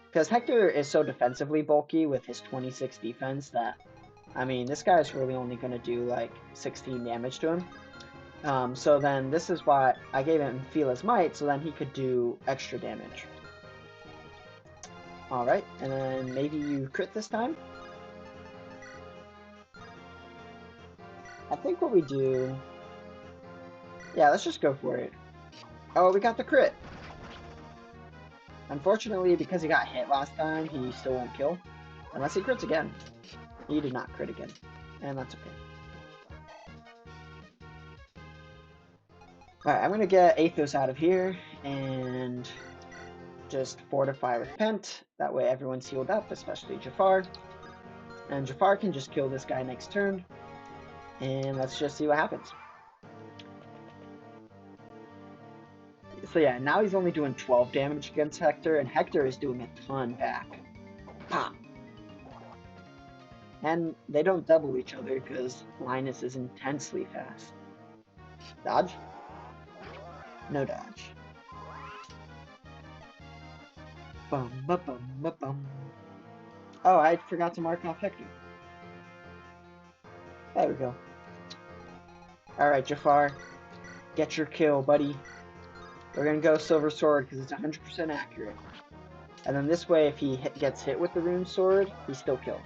[SPEAKER 1] Because Hector is so defensively bulky with his 26 defense that, I mean, this guy's really only going to do like 16 damage to him. So then this is why I gave him Phila's Might, so then he could do extra damage. Alright, and then maybe you crit this time? I think what we do... Yeah, let's just go for it. Oh, we got the crit! Unfortunately, because he got hit last time, he still won't kill. Unless he crits again. He did not crit again. And that's okay. Alright, I'm gonna get Athos out of here, and just fortify with Pent. That way everyone's healed up, especially Jafar. And Jafar can just kill this guy next turn. And let's just see what happens. So yeah, now he's only doing 12 damage against Hector, and Hector is doing a ton back. Pop! And they don't double each other because Linus is intensely fast. Dodge? No dodge. Bum ba bum ba bum. Oh, I forgot to mark off Hector. There we go. Alright, Jafar. Get your kill, buddy. We're gonna go Silver Sword because it's 100% accurate. And then this way, if he gets hit with the Rune Sword, he still kills.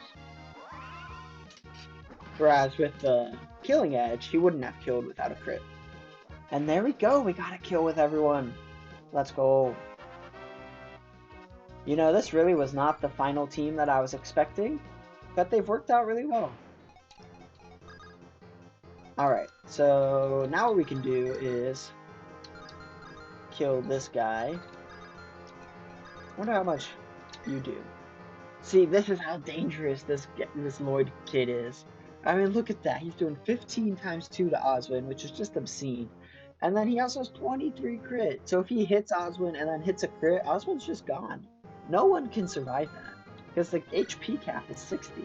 [SPEAKER 1] Whereas with the Killing Edge, he wouldn't have killed without a crit. And there we go, we got a kill with everyone. Let's go. You know, this really was not the final team that I was expecting, but they've worked out really well. Alright, so now what we can do is kill this guy. Wonder how much you do. See, this is how dangerous this Lloyd kid is. I mean, look at that. He's doing 15 times 2 to Oswin, which is just obscene. And then he also has 23 crit. So if he hits Oswin and then hits a crit, Oswin's just gone. No one can survive that. Because the HP cap is 60.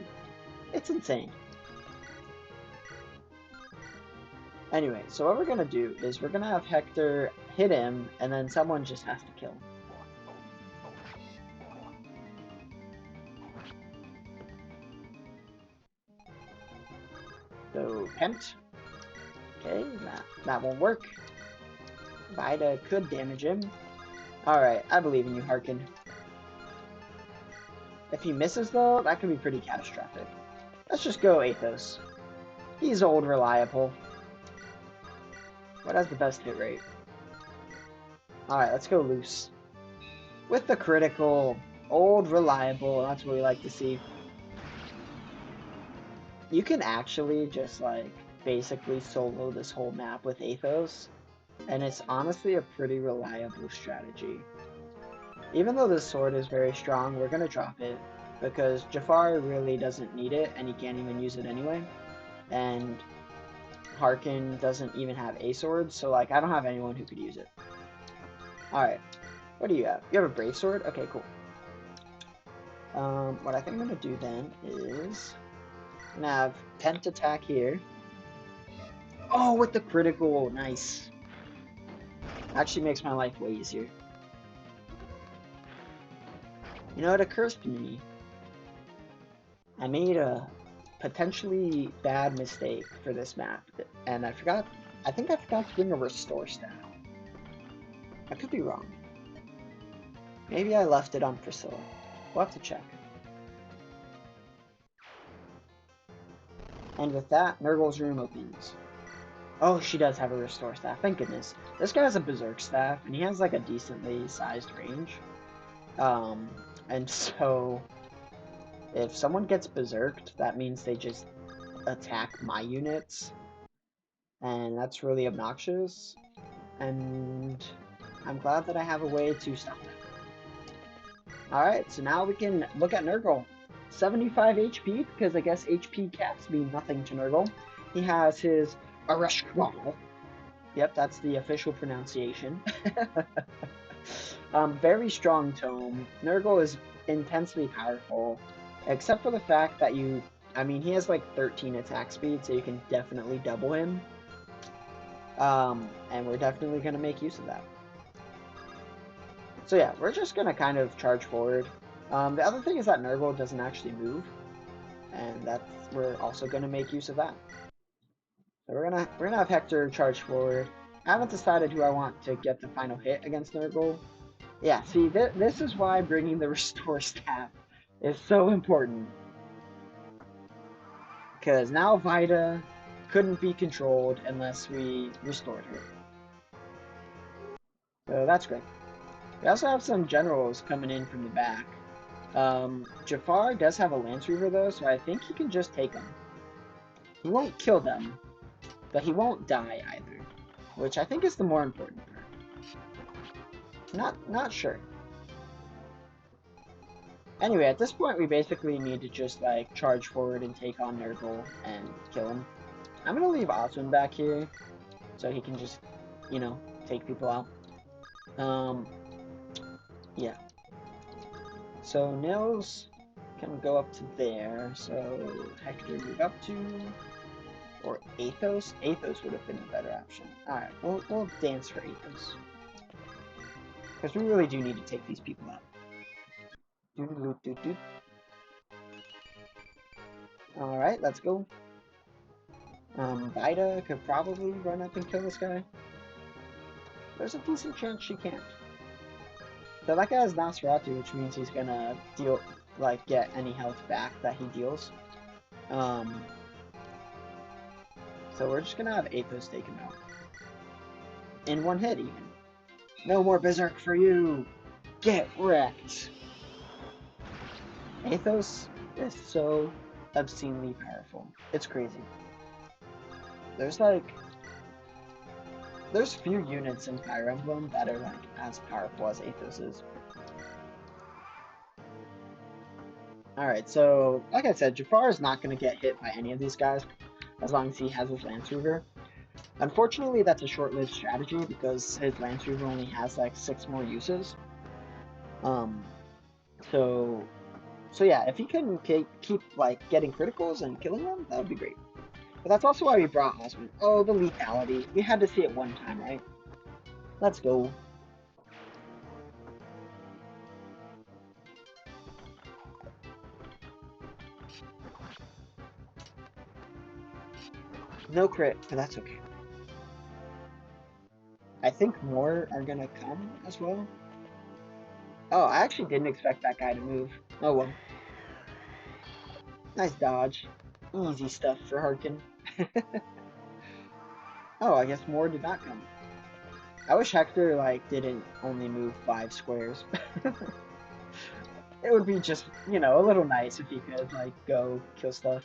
[SPEAKER 1] It's insane. Anyway, so what we're going to do is we're going to have Hector hit him, and then someone just has to kill him. So, Pent. Okay, that won't work. Vida could damage him. Alright, I believe in you, Harkin. If he misses, though, that could be pretty catastrophic. Let's just go Athos. He's old, reliable. What has the best hit rate? Alright, let's go loose. With the critical, old, reliable, that's what we like to see. You can actually just, like, basically solo this whole map with Athos, and it's honestly a pretty reliable strategy. Even though this sword is very strong, we're gonna drop it, because Jafar really doesn't need it, and he can't even use it anyway. And Harkin doesn't even have a sword, so like I don't have anyone who could use it. Alright, what do you have? You have a brave sword? Okay, cool. What I think I'm gonna do then is I'm gonna have Pent attack here. Oh, with the critical, nice. Actually makes my life way easier. You know, it occurs to me, I made a potentially bad mistake for this map, and I think I forgot to bring a restore staff. I could be wrong. Maybe I left it on Priscilla. We'll have to check. And with that, Nurgle's room opens. Oh, she does have a restore staff, thank goodness. This guy has a berserk staff, and he has like a decently sized range. And so if someone gets berserked, that means they just attack my units, and that's really obnoxious, and I'm glad that I have a way to stop that. Alright, so now we can look at Nurgle. 75 HP, because I guess HP caps mean nothing to Nurgle. He has his Arashkwal. Yep, that's the official pronunciation. Very strong tome. Nurgle is intensely powerful, except for the fact that he has like 13 attack speed, so you can definitely double him. And we're definitely going to make use of that. So yeah, we're just going to kind of charge forward. The other thing is that Nurgle doesn't actually move, and we're also going to make use of that. So we're gonna have Hector charge forward. I haven't decided who I want to get the final hit against Nurgle. Yeah, see, this is why bringing the restore staff is so important. Because now Vida couldn't be controlled unless we restored her. So that's great. We also have some generals coming in from the back. Jafar does have a Lance Reaver though, so I think he can just take them. He won't kill them, but he won't die either, which I think is the more important part. Not sure. Anyway, at this point, we basically need to just, like, charge forward and take on Nurgle and kill him. I'm gonna leave Osmond back here so he can just, you know, take people out. Yeah. So Nils can go up to there. So Hector move up to, or Athos. Athos would have been a better option. All right, we'll dance for Athos because we really do need to take these people out. All right, let's go. Vida could probably run up and kill this guy. There's a decent chance she can't. So that guy has Nosferatu, which means he's gonna deal, like, get any health back that he deals. So we're just gonna have Athos take him out. In one hit, even. No more Berserk for you! Get wrecked! Athos is so obscenely powerful. It's crazy. There's few units in Fire Emblem that are, like, as powerful as Athos is. Alright, so, like I said, Jafar is not going to get hit by any of these guys, as long as he has his Lance Reaver. Unfortunately, that's a short-lived strategy, because his Lance Reaver only has, like, 6 more uses. So yeah, if he can keep, like, getting criticals and killing them, that would be great. But that's also why we brought Osmond. Oh, the lethality. We had to see it one time, right? Let's go. No crit, but that's okay. I think more are gonna come as well. Oh, I actually didn't expect that guy to move. Oh well. Nice dodge. Easy stuff for Harkin. Oh, I guess more did not come. I wish Hector, like, didn't only move 5 squares. It would be just, you know, a little nice if he could, like, go kill stuff.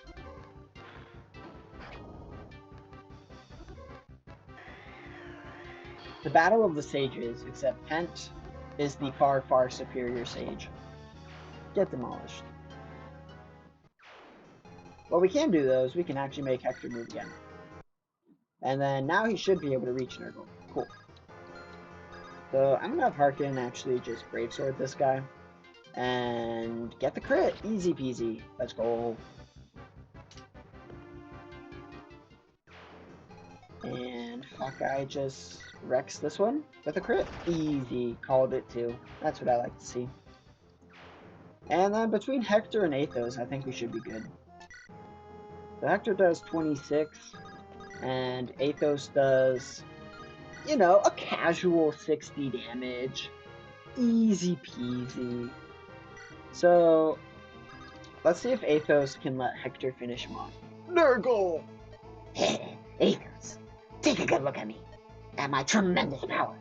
[SPEAKER 1] The Battle of the Sages, except Pent is the far, far superior sage. Get demolished. What we can do, though, is we can actually make Hector move again. And then now he should be able to reach Nurgle. Cool. So I'm gonna have Harkin actually just Brave Sword this guy. And get the crit. Easy peasy. Let's go. And Hawkeye just wrecks this one with a crit. Easy. Called it too. That's what I like to see. And then between Hector and Athos, I think we should be good. So Hector does 26, and Athos does, you know, a casual 60 damage. Easy peasy. So, let's see if Athos can let Hector finish him off.
[SPEAKER 2] Nurgle!
[SPEAKER 3] Athos, take a good look at me. At my tremendous power.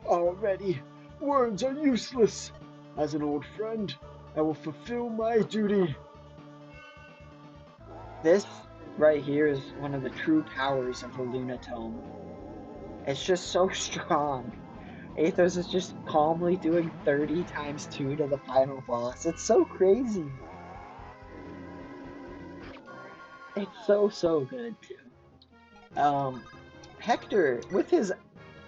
[SPEAKER 2] Already, words are useless. As an old friend, I will fulfill my duty.
[SPEAKER 1] This right here is one of the true powers of the Lunatome. It's just so strong. Athos is just calmly doing 30 times 2 to the final boss. It's so crazy. It's so good too. Hector, with his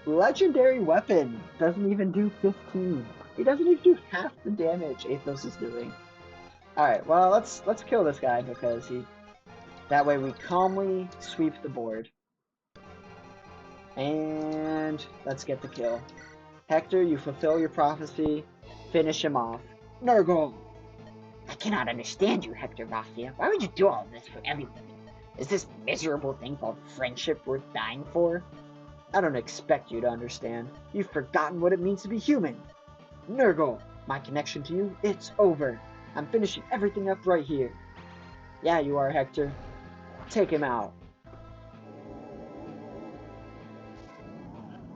[SPEAKER 1] legendary weapon, doesn't even do 15. He doesn't even do half the damage Athos is doing. Alright, well, let's kill this guy because that way we calmly sweep the board. And let's get the kill. Hector, you fulfill your prophecy. Finish him off. Nurgle!
[SPEAKER 3] I cannot understand you, Hector Vassia. Why would you do all this for everyone? Is this miserable thing called friendship worth dying for?
[SPEAKER 1] I don't expect you to understand. You've forgotten what it means to be human. Nurgle, my connection to you, it's over. I'm finishing everything up right here. Yeah, you are, Hector. Take him out.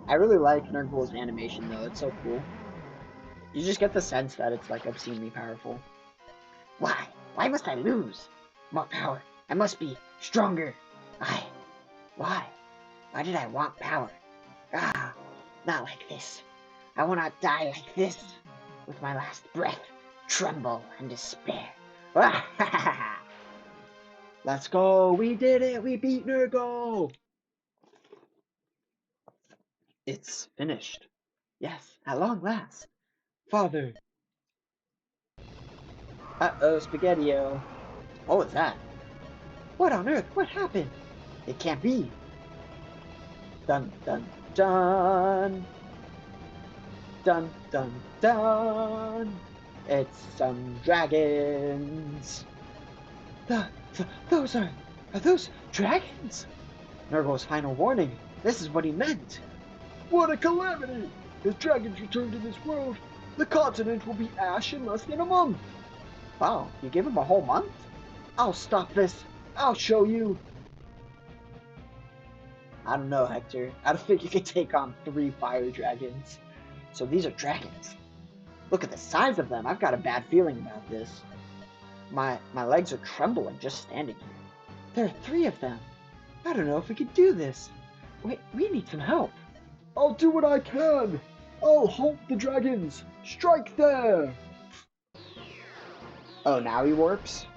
[SPEAKER 1] I really like Nurgle's animation, though. It's so cool. You just get the sense that it's, like, obscenely powerful.
[SPEAKER 3] Why? Why must I lose? More power. I must be stronger. Why? Why did I want power? Not like this. I will not die like this. With my last breath, tremble and despair.
[SPEAKER 1] Let's go. We did it. We beat Nurgle. It's finished. Yes, at long last. Father. Uh-oh, Spaghetti-O. What was that? What on earth? What happened? It can't be. Dun, dun, dun. Dun, dun, dun. It's some dragons. Those are those dragons? Nurgle's final warning. This is what he meant.
[SPEAKER 2] What a calamity! If dragons return to this world, the continent will be ash in less than a month.
[SPEAKER 1] Wow, you gave him a whole month? I'll stop this. I'll show you. I don't know, Hector. I don't think you can take on 3 fire dragons. So these are dragons. Look at the size of them. I've got a bad feeling about this. My legs are trembling just standing here. There are 3 of them. I don't know if we could do this. Wait, we need some help.
[SPEAKER 2] I'll do what I can. I'll halt the dragons. Strike there.
[SPEAKER 1] Oh, now he warps?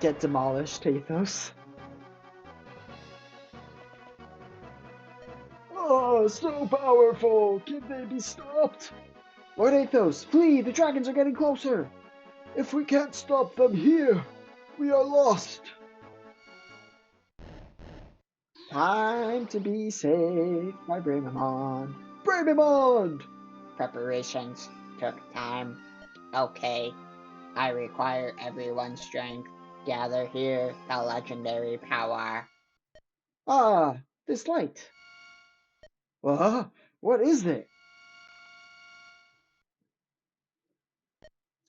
[SPEAKER 1] Get demolished, Athos.
[SPEAKER 2] Oh, so powerful. Can they be stopped?
[SPEAKER 1] Lord Athos, flee! The dragons are getting closer!
[SPEAKER 2] If we can't stop them here, we are lost.
[SPEAKER 1] Time to be safe by Bramamond.
[SPEAKER 2] Bramamond!
[SPEAKER 3] Preparations took time. Okay, I require everyone's strength. Gather here, the legendary power.
[SPEAKER 1] Ah, this light. What is it?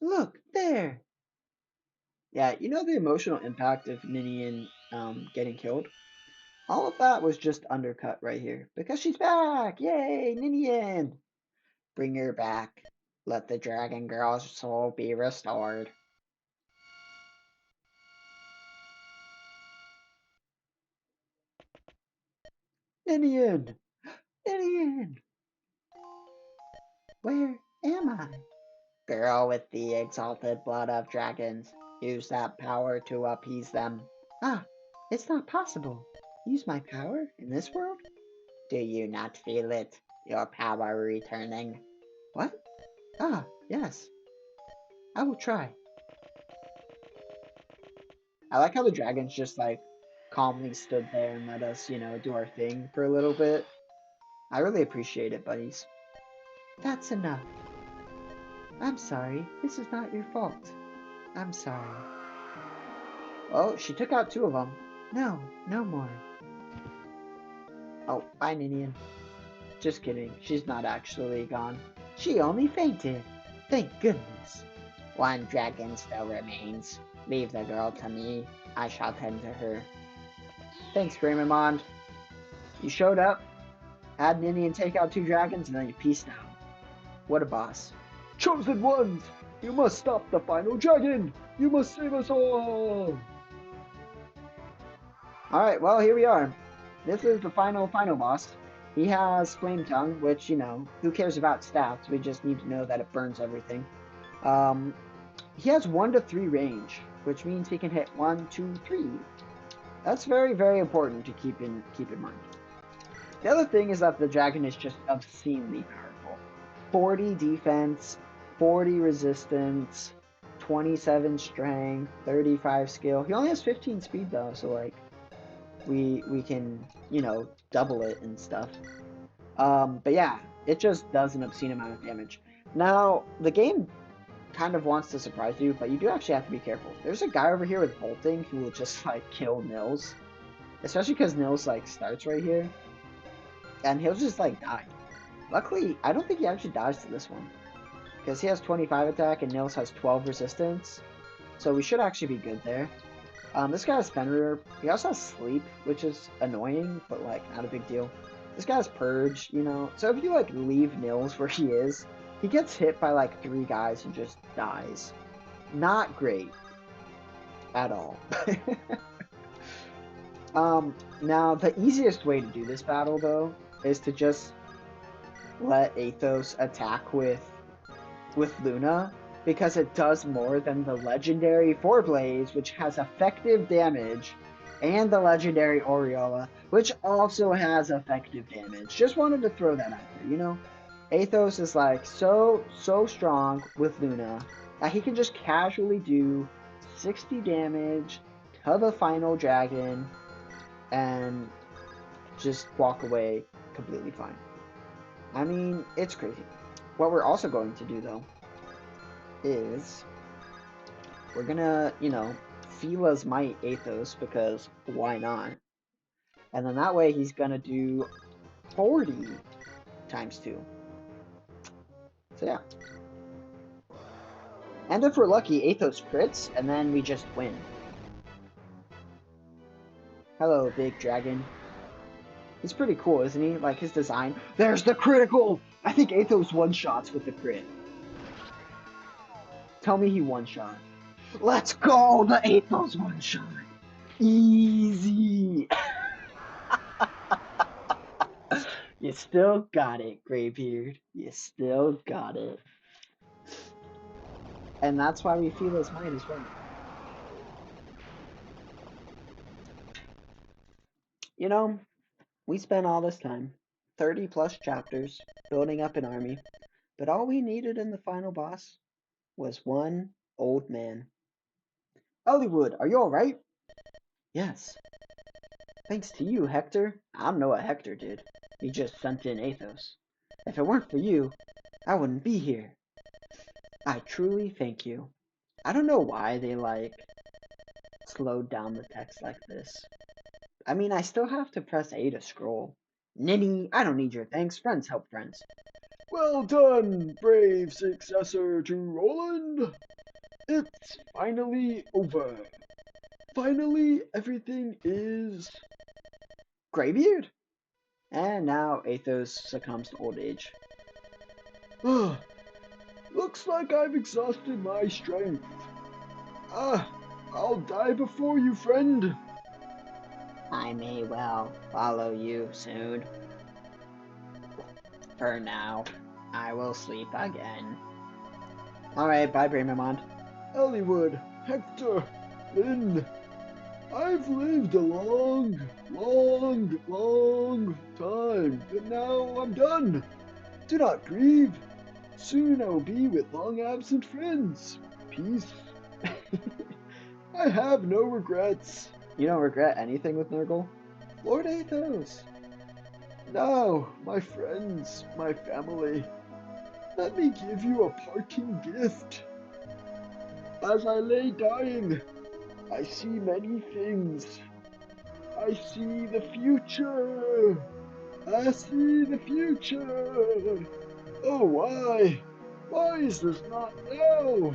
[SPEAKER 1] Look, there! Yeah, you know the emotional impact of Ninian getting killed? All of that was just undercut right here. Because she's back! Yay, Ninian!
[SPEAKER 3] Bring her back. Let the dragon girl's soul be restored.
[SPEAKER 1] Ninian! Ninian! Where am I?
[SPEAKER 3] Girl with the exalted blood of dragons, use that power to appease them.
[SPEAKER 1] Ah, it's not possible. Use my power in this world?
[SPEAKER 3] Do you not feel it? Your power returning.
[SPEAKER 1] What? Ah, yes. I will try. I like how the dragons just like calmly stood there and let us, do our thing for a little bit. I really appreciate it, buddies. That's enough. I'm sorry. This is not your fault. I'm sorry. Oh, she took out 2 of them. No, no more. Oh, bye, Ninian. Just kidding. She's not actually gone. She only fainted. Thank goodness.
[SPEAKER 3] 1 dragon still remains. Leave the girl to me. I shall tend to her.
[SPEAKER 1] Thanks, Greymond. You showed up, had Ninian take out 2 dragons, and then you peaced out. What a boss.
[SPEAKER 2] Chosen ones, you must stop the final dragon. You must save us all.
[SPEAKER 1] Alright, well, here we are. This is the final boss. He has Flame Tongue, which, who cares about stats? We just need to know that it burns everything. He has 1 to 3 range, which means he can hit 1, 2, 3. That's very, very important to keep in mind. The other thing is that the dragon is just obscenely powerful. 40 defense, 40 resistance, 27 strength, 35 skill. He only has 15 speed though, so like we can, double it and stuff. But yeah, it just does an obscene amount of damage. Now, the game kind of wants to surprise you, but you do actually have to be careful. There's a guy over here with bolting who will just like kill Nils. Especially because Nils like starts right here. And he'll just like die. Luckily, I don't think he actually dies to this one. Because he has 25 attack and Nils has 12 resistance. So we should actually be good there. This guy has Fenrir. He also has Sleep, which is annoying, but like not a big deal. This guy has Purge, So if you like leave Nils where he is, he gets hit by like 3 guys and just dies. Not great. At all. Now the easiest way to do this battle though is to just let Athos attack with Luna because it does more than the legendary Four Blaze, which has effective damage, and the legendary Aureola, which also has effective damage. Just wanted to throw that out there, you know? Athos is like so strong with Luna that he can just casually do 60 damage to the final dragon and just walk away completely fine. I mean, it's crazy. What we're also going to do though is we're gonna, Fila's Might Athos because why not? And then that way he's gonna do 40 times 2. So yeah. And if we're lucky, Athos crits, and then we just win. Hello, big dragon. He's pretty cool, isn't he? Like his design. There's the critical! I think Athos one-shots with the crit. Tell me he one-shot. Let's go! The Athos one-shot! Easy! You still got it, Greybeard. You still got it. And that's why we feel his mind as well. You know, we spent all this time, 30 plus chapters, building up an army, but all we needed in the final boss was one old man. Elliewood, are you alright? Yes. Thanks to you, Hector. I don't know what Hector did. He just sent in Athos. If it weren't for you, I wouldn't be here. I truly thank you. I don't know why they, slowed down the text like this. I mean, I still have to press A to scroll. Ninny, I don't need your thanks. Friends help friends.
[SPEAKER 2] Well done, brave successor to Roland. It's finally over. Finally, everything is...
[SPEAKER 1] Greybeard? And now Athos succumbs to old age.
[SPEAKER 2] Looks like I've exhausted my strength. I'll die before you, friend.
[SPEAKER 1] I may well follow you soon. For now, I will sleep again. Alright, bye, Bramamond.
[SPEAKER 2] Elliewood, Hector, Lynn, I've lived a long, long, long time, but now I'm done. Do not grieve. Soon I will be with long absent friends. Peace. I have no regrets.
[SPEAKER 1] You don't regret anything with Nurgle? Lord Athos!
[SPEAKER 2] Now, my friends, my family, let me give you a parting gift. As I lay dying, I see many things. I see the future. I see the future. Oh, why? Why is this not now?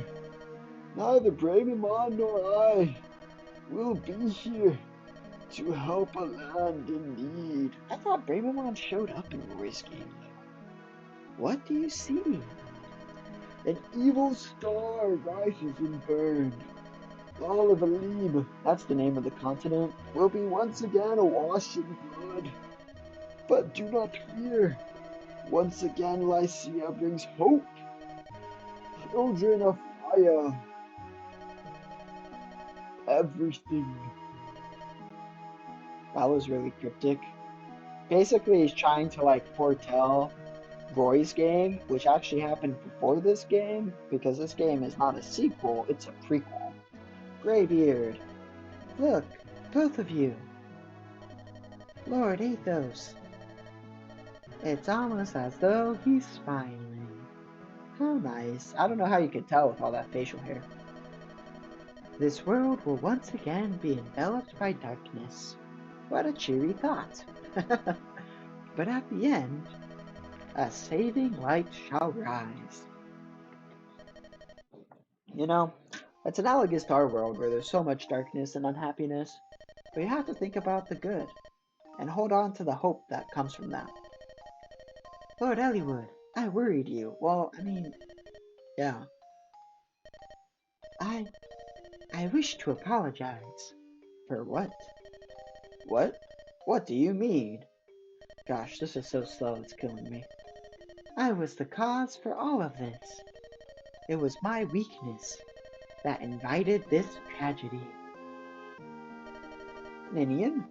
[SPEAKER 2] Neither Bramamon nor I will be here to help a land in need.
[SPEAKER 1] I thought Bramamon showed up in Roy's game, though. What do you see?
[SPEAKER 2] An evil star rises and burns. All of Alim,
[SPEAKER 1] That's the name of the continent.
[SPEAKER 2] will be once again awash in blood. But do not fear. Once again, Lycia brings hope. Children of fire. Everything.
[SPEAKER 1] That was really cryptic. Basically, he's trying to, foretell Roy's game, which actually happened before this game, because this game is not a sequel, it's a prequel. Greybeard, look, both of you. Lord Athos. It's almost as though he's smiling. How nice. I don't know how you could tell with all that facial hair. This world will once again be enveloped by darkness. What a cheery thought. But at the end, a saving light shall rise. You know, it's analogous to our world where there's so much darkness and unhappiness, but you have to think about the good and hold on to the hope that comes from that. Lord Elliewood, I worried you. Well, I mean, yeah. I wish to apologize. For what? What? What do you mean? Gosh, this is so slow, it's killing me. I was the cause for all of this. It was my weakness that invited this tragedy. Ninian,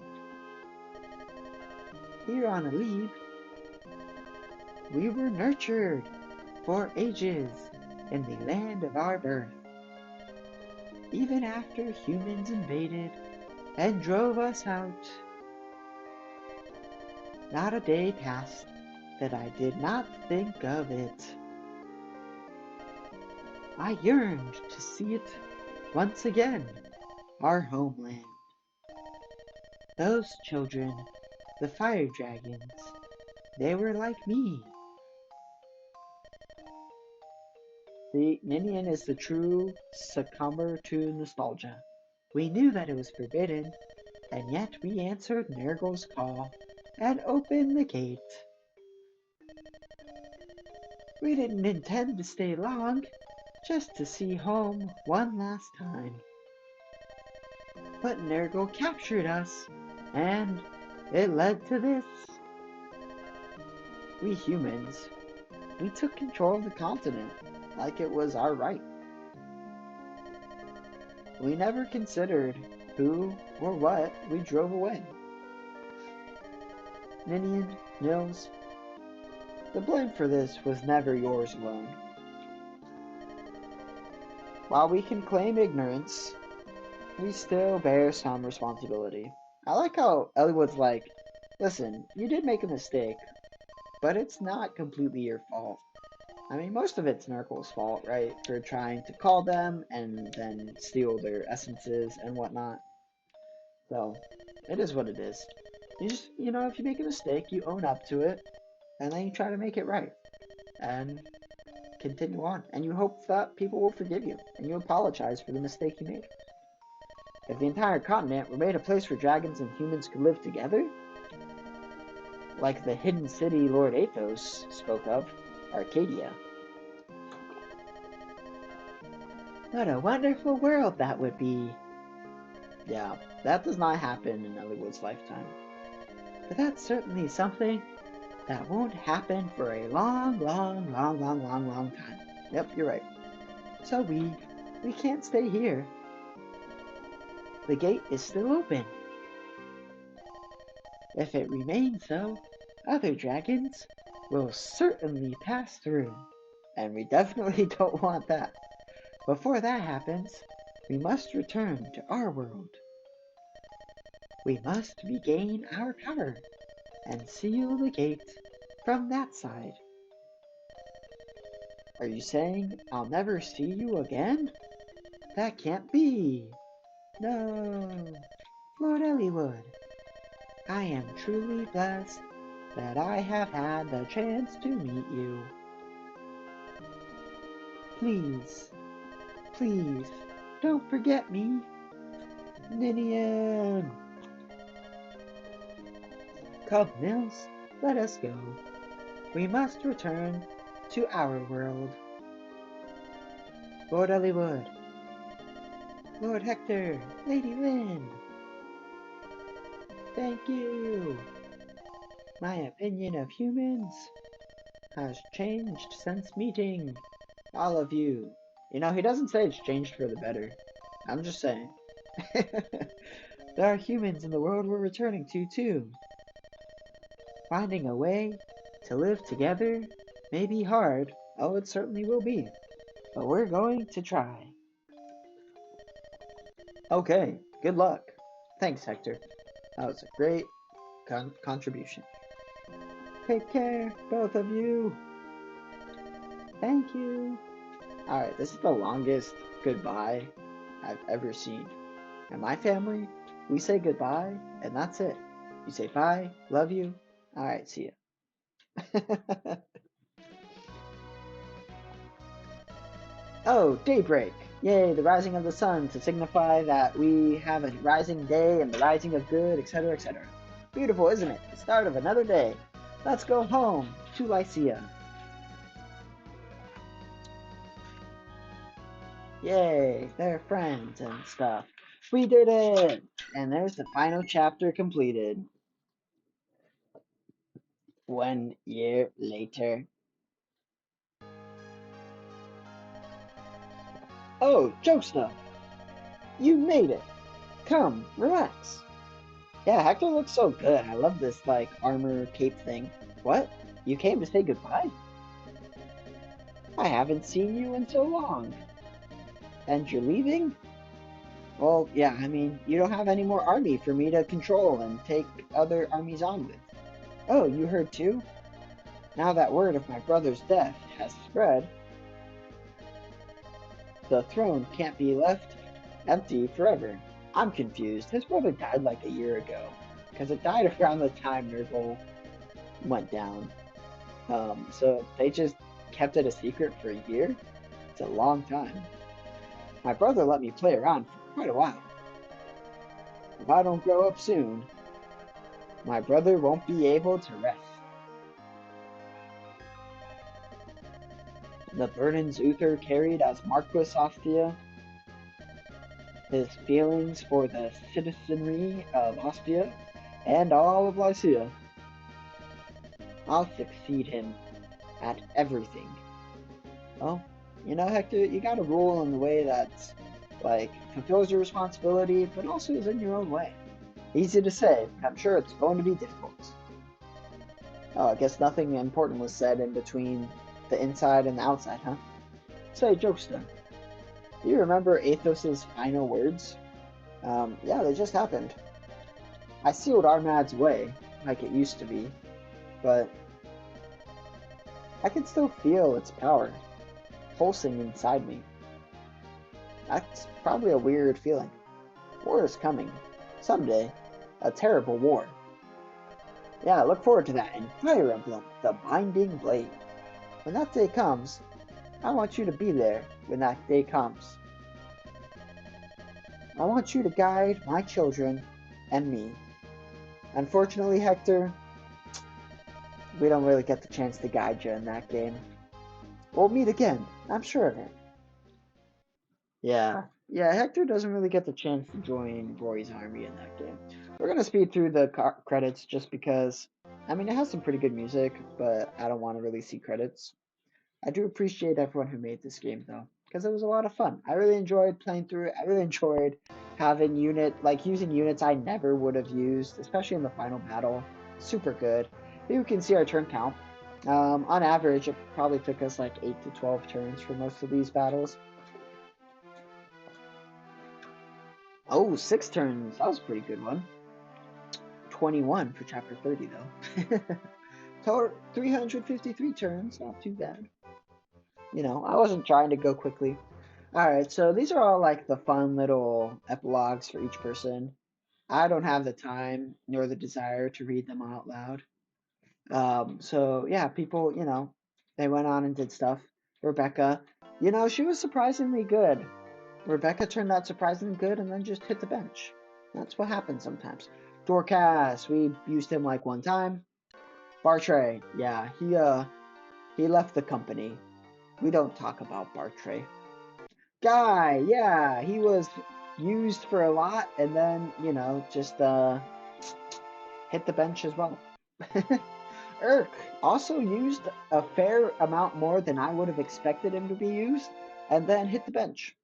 [SPEAKER 1] here on Aleve, we were nurtured for ages in the land of our birth. Even after humans invaded and drove us out, not a day passed that I did not think of it. I yearned to see it once again, our homeland. Those children, the fire dragons, they were like me. See, Ninian is the true succumber to nostalgia. We knew that it was forbidden, and yet we answered Nergal's call and opened the gate. We didn't intend to stay long, just to see home one last time. But Nergal captured us, and it led to this. We humans, we took control of the continent like it was our right. We never considered who or what we drove away. Ninian, Nils, the blame for this was never yours alone. While we can claim ignorance, we still bear some responsibility. I like how Elliott's like, listen, you did make a mistake, but it's not completely your fault. I mean, most of it's Nurkle's fault, right? For trying to call them and then steal their essences and whatnot. So, it is what it is. You just, if you make a mistake, you own up to it, and then you try to make it right. And continue on. And you hope that people will forgive you, and you apologize for the mistake you made. If the entire continent were made a place where dragons and humans could live together, like the hidden city Lord Athos spoke of, Arcadia. What a wonderful world that would be. Yeah, that does not happen in Elliott's lifetime. But that's certainly something that won't happen for a long time. Yep, you're right. So we can't stay here. The gate is still open. If it remains so, other dragons will certainly pass through. And we definitely don't want that. Before that happens, we must return to our world. We must regain our power and seal the gate from that side. Are you saying I'll never see you again? That can't be. No. Lord Elliowood, I am truly blessed that I have had the chance to meet you. Please, please, don't forget me. Ninian. Come, Nils, let us go. We must return to our world. Lord Elliowood, Lord Hector, Lady Lynn. Thank you. My opinion of humans has changed since meeting all of you. He doesn't say it's changed for the better. I'm just saying. There are humans in the world we're returning to, too. Finding a way to live together may be hard. Oh, it certainly will be. But we're going to try. Okay, good luck. Thanks, Hector. That was a great contribution. Take care, both of you. Thank you. Alright, this is the longest goodbye I've ever seen. In my family, we say goodbye, and that's it. You say bye, love you. Alright, see ya. Oh, daybreak! Yay, the rising of the sun to signify that we have a rising day and the rising of good, etc., etc. Beautiful, isn't it? The start of another day. Let's go home to Lycia. Yay, they're friends and stuff. We did it! And there's the final chapter completed. 1 year later. Oh, Jokesta, you made it. Come, relax. Yeah, Hector looks so good. I love this, like, armor cape thing. What? You came to say goodbye? I haven't seen you in so long. And you're leaving? Well, yeah, I mean, you don't have any more army for me to control and take other armies on with. Oh, you heard too? Now that word of my brother's death has spread, the throne can't be left empty forever. I'm confused. His brother died like a year ago, because it died around the time Nurgle went down. So they just kept it a secret for a year? It's a long time. My brother let me play around for quite a while. If I don't grow up soon, my brother won't be able to rest. The burdens Uther carried as Marquis Ostia, his feelings for the citizenry of Ostia and all of Lycia. I'll succeed him at everything. Well, you know, Hector, you gotta rule in the way that's, like, fulfills your responsibility, but also is in your own way. Easy to say, but I'm sure it's going to be difficult. Oh, I guess nothing important was said in between the inside and the outside, huh? Say, Jokester, do you remember Athos's final words? Yeah, they just happened. I sealed Armad's way, like it used to be, but I can still feel its power pulsing inside me. That's probably a weird feeling. War is coming. Someday. A terrible war. Yeah, look forward to that in Fire Emblem, the Binding Blade. When that day comes, I want you to be there when that day comes. I want you to guide my children and me. Unfortunately, Hector, we don't really get the chance to guide you in that game. We'll meet again, I'm sure of it. Yeah, Hector doesn't really get the chance to join Roy's army in that game. We're gonna speed through the credits just because, I mean, it has some pretty good music, but I don't want to really see credits. I do appreciate everyone who made this game though, because it was a lot of fun. I really enjoyed playing through it. I really enjoyed having using units I never would have used, especially in the final battle. Super good. Here you can see our turn count. On average, it probably took us like 8 to 12 turns for most of these battles. Oh, 6 turns. That was a pretty good one. 21 for chapter 30 though. Total 353 turns, not too bad. You know, I wasn't trying to go quickly. Alright, so these are all like the fun little epilogues for each person. I don't have the time nor the desire to read them out loud. So yeah, people, you know, they went on and did stuff. Rebecca, you know, she was surprisingly good. Rebecca turned out surprisingly good and then just hit the bench. That's what happens sometimes. Dorcas, we used him like one time. Bartray, yeah, he left the company. We don't talk about Bartray. Guy, yeah, he was used for a lot and then, you know, just hit the bench as well. Urk also used a fair amount more than I would have expected him to be used and then hit the bench.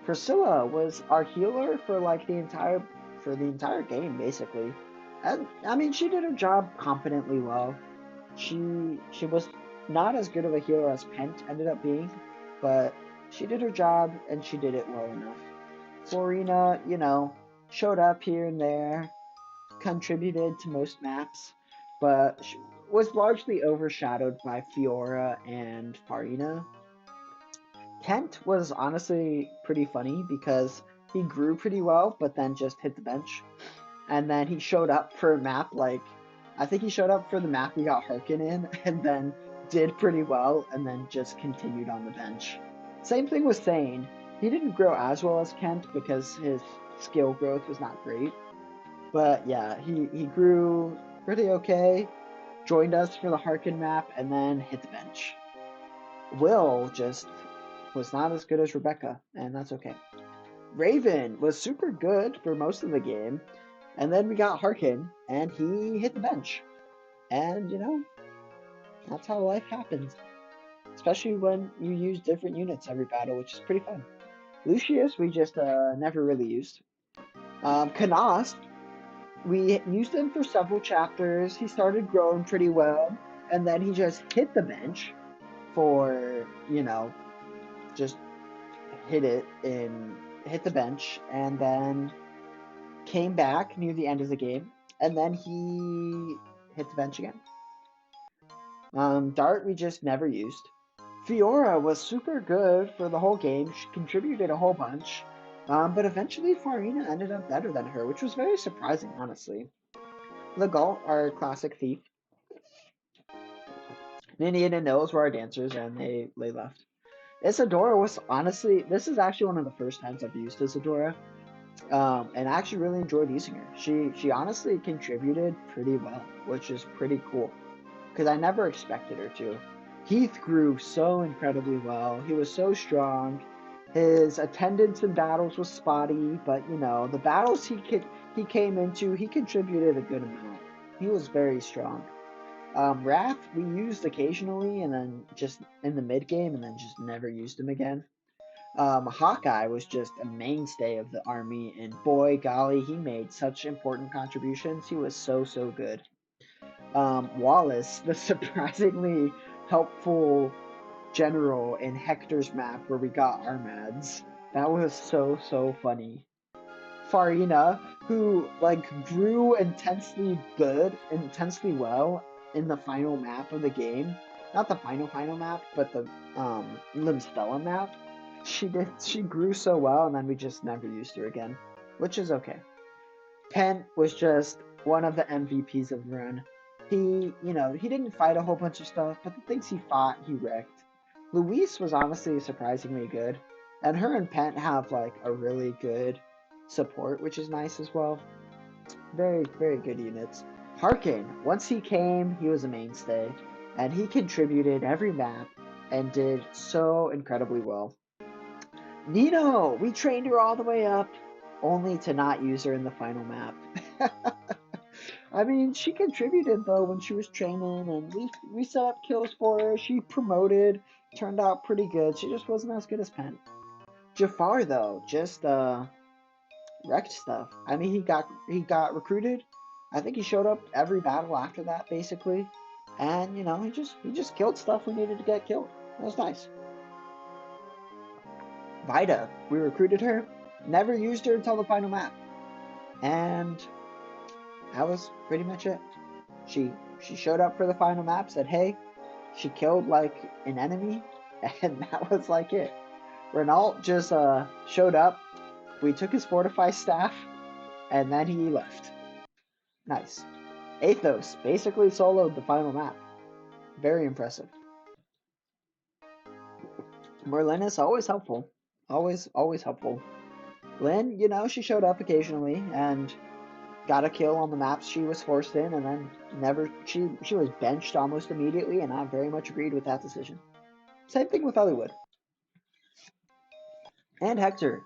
[SPEAKER 1] Priscilla was our healer for like the entire game basically. And I mean she did her job competently well. She was not as good of a healer as Pent ended up being, but she did her job and she did it well enough. Florina, you know, showed up here and there, contributed to most maps, but was largely overshadowed by Fiora and Farina. Kent was honestly pretty funny because he grew pretty well, but then just hit the bench. And then he showed up for a map like, I think he showed up for the map we got Harkin in, and then did pretty well, and then just continued on the bench. Same thing with Thane. He didn't grow as well as Kent because his skill growth was not great. But yeah, he grew pretty okay, joined us for the Harkin map, and then hit the bench. Will just was not as good as Rebecca, and that's okay. Raven was super good for most of the game, and then we got Harkin, and he hit the bench. And, you know, that's how life happens. especially when you use different units every battle, which is pretty fun. Lucius, we just never really used. Canas, we used him for several chapters. He started growing pretty well, and then he just hit the bench for, just hit the bench, and then came back near the end of the game, and then he hit the bench again. Dart we just never used. Fiora was super good for the whole game. She contributed a whole bunch. But eventually Farina ended up better than her, which was very surprising, honestly. Legault, our classic thief. Ninian and Nils were our dancers, and they left. Isadora was honestly, this is actually one of the first times I've used Isadora. And I actually really enjoyed using her. She honestly contributed pretty well, which is pretty cool. Because I never expected her to. Heath grew so incredibly well. He was so strong. His attendance in battles was spotty, but the battles he came into, he contributed a good amount. He was very strong. Wrath we used occasionally, and then just in the mid game, and then just never used him again. Hawkeye was just a mainstay of the army, and boy, golly, he made such important contributions. He was so good. Wallace, the surprisingly helpful general in Hector's map where we got Armads. That was so funny. Farina, who grew intensely well in the final map of the game. Not the final map, but the Limstella map. She grew so well, and then we just never used her again, which is okay. Pent was just one of the MVPs of the run. He didn't fight a whole bunch of stuff, but the things he fought, he wrecked. Luis was honestly surprisingly good, and her and Pent have a really good support, which is nice as well. Very good units. Harkin, once he came, he was a mainstay, and he contributed every map and did so incredibly well. Nino, we trained her all the way up, only to not use her in the final map. I mean, she contributed though when she was training, and we set up kills for her. She promoted, turned out pretty good. She just wasn't as good as Pen. Jafar though, just wrecked stuff. I mean, he got recruited. I think he showed up every battle after that, basically, and he just killed stuff we needed to get killed. That was nice. Vida, we recruited her, never used her until the final map, and that was pretty much it. She showed up for the final map, said hey, she killed an enemy, and that was it. Renault just showed up, we took his fortify staff, and then he left. Nice. Athos basically soloed the final map. Very impressive. Merlin is always helpful. Always helpful. Lynn, she showed up occasionally and got a kill on the maps she was forced in, and then she was benched almost immediately, and I very much agreed with that decision. Same thing with Hollywood. And Hector.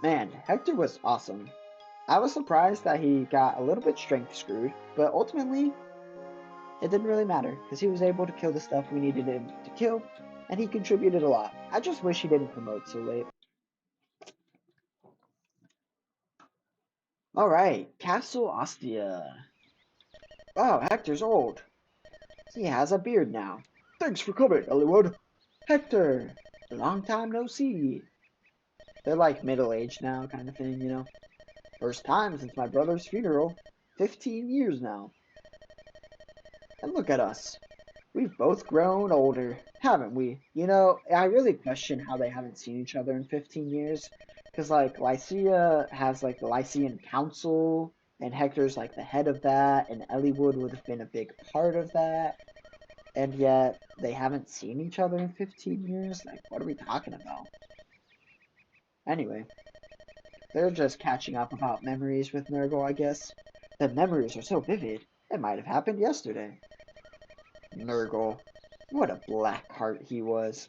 [SPEAKER 1] Man, Hector was awesome. I was surprised that he got a little bit strength screwed, but ultimately, it didn't really matter, because he was able to kill the stuff we needed him to kill, and he contributed a lot. I just wish he didn't promote so late. Alright, Castle Ostia. Oh, Hector's old. He has a beard now.
[SPEAKER 2] Thanks for coming, Hollywood.
[SPEAKER 1] Hector, long time no see. They're middle-aged now, kind of thing, First time since my brother's funeral. 15 years now. And look at us. We've both grown older, haven't we? I really question how they haven't seen each other in 15 years. Because, Lycia has, the Lycian Council, and Hector's, the head of that, and Elliewood would have been a big part of that. And yet, they haven't seen each other in 15 years? What are we talking about? Anyway, they're just catching up about memories with Nurgle, I guess. The memories are so vivid, it might have happened yesterday. Nurgle. What a black heart he was.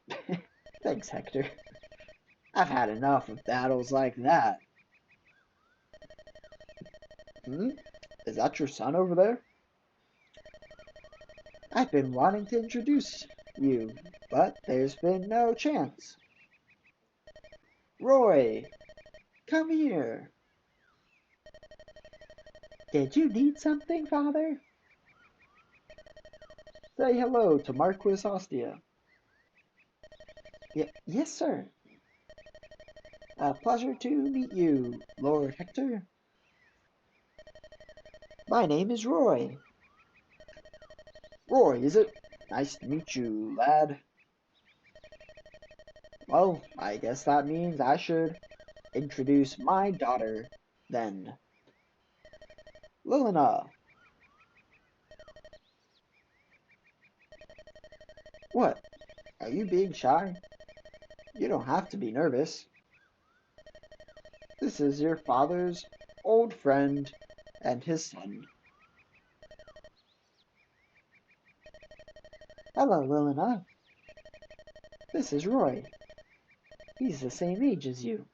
[SPEAKER 1] Thanks, Hector. I've had enough of battles like that. Is that your son over there? I've been wanting to introduce you, but there's been no chance. Roy, come here. Did you need something, Father? Say hello to Marquis Ostia. Yes, sir. A pleasure to meet you, Lord Hector. My name is Roy. Roy, is it? Nice to meet you, lad. Well, I guess that means I should introduce my daughter, then. Lilina. What? Are you being shy? You don't have to be nervous. This is your father's old friend and his son. Hello, Lilina. This is Roy. He's the same age as you.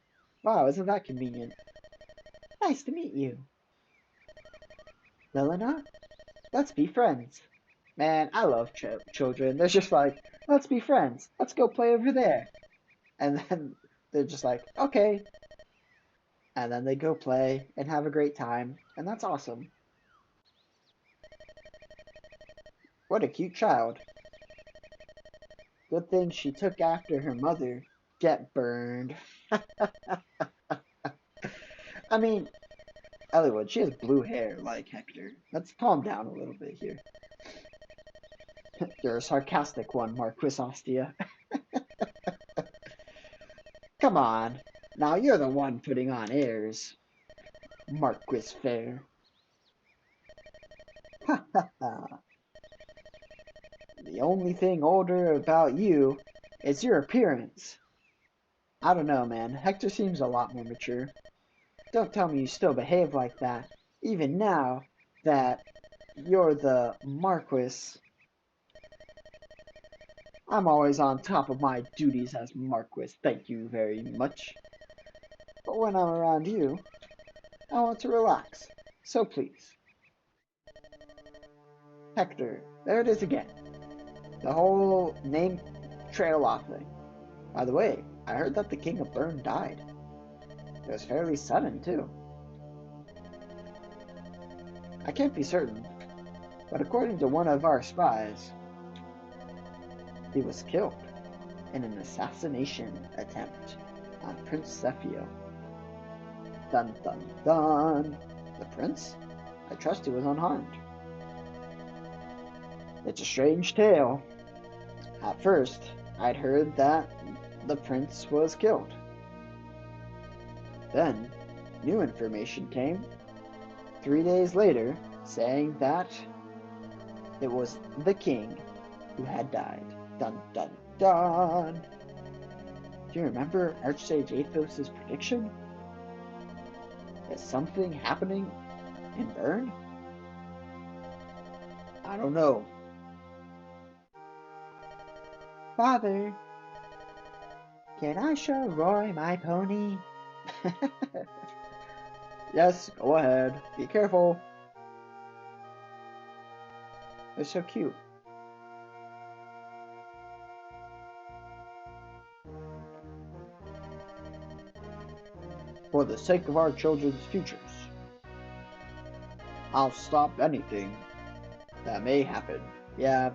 [SPEAKER 1] Wow, isn't that convenient? Nice to meet you. Lilina, let's be friends. Man, I love children. They're just like, let's be friends. Let's go play over there. And then they're just like, okay. And then they go play and have a great time. And that's awesome. What a cute child. Good thing she took after her mother. Get burned. I mean, Elliewood, she has blue hair like Hector. Let's calm down a little bit here. You're a sarcastic one, Marquis Ostia. Come on. Now you're the one putting on airs. Marquis Fair. Ha ha ha. The only thing older about you is your appearance. I don't know, man. Hector seems a lot more mature. Don't tell me you still behave like that, even now that you're the Marquis. I'm always on top of my duties as Marquis, thank you very much. But when I'm around you, I want to relax. So please. Hector, there it is again. The whole name trail off thing. By the way, I heard that the King of Bern died. It was fairly sudden, too. I can't be certain, but according to one of our spies, he was killed in an assassination attempt on Prince Zephyr. Dun dun dun! The prince? I trust he was unharmed. It's a strange tale. At first, I'd heard that the prince was killed. Then, new information came 3 days later saying that it was the king who had died. Dun dun dun! Do you remember Archsage Athos's prediction? Is something happening in Bern? I don't know. Father, can I show Roy my pony? Yes, go ahead. Be careful. They're so cute. For the sake of our children's futures, I'll stop anything that may happen. Yeah,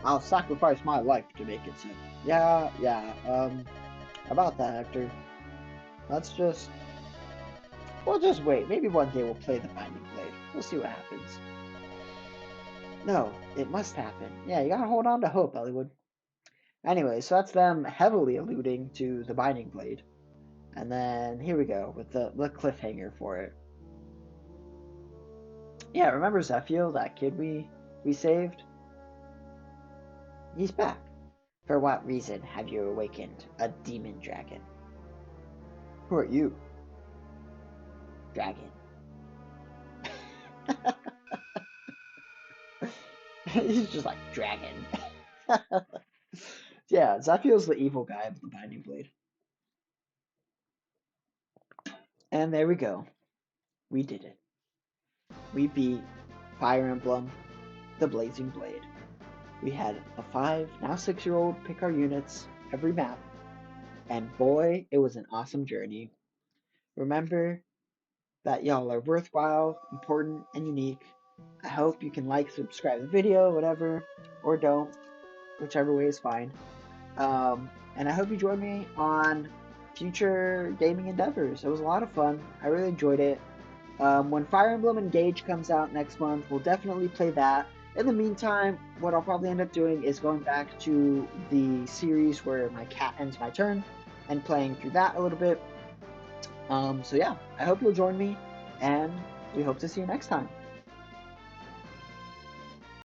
[SPEAKER 1] I'll sacrifice my life to make it so. Yeah, about that, Hector. Let's just, we'll just wait. Maybe one day we'll play the Binding Blade. We'll see what happens. No, it must happen. Yeah, you gotta hold on to hope, Elliewood. Anyway, so that's them heavily alluding to the Binding Blade. And then here we go with the cliffhanger for it. Yeah, remember Zephyr, that kid we saved? He's back. For what reason have you awakened a demon dragon? Who are you? Dragon. He's just like, dragon. Yeah, Zephyr's the evil guy with the Binding Blade. And there we go. We did it. We beat Fire Emblem, the Blazing Blade. We had a 5, now 6-year-old pick our units every map, and boy, it was an awesome journey. Remember that y'all are worthwhile, important, and unique. I hope you can like, subscribe to the video, whatever, or don't, whichever way is fine. And I hope you join me on future gaming endeavors. It was a lot of fun. I really enjoyed it. When Fire Emblem Engage comes out next month, we'll definitely play that. In the meantime, what I'll probably end up doing is going back to the series where my cat ends my turn and playing through that a little bit. So yeah, I hope you'll join me, and we hope to see you next time.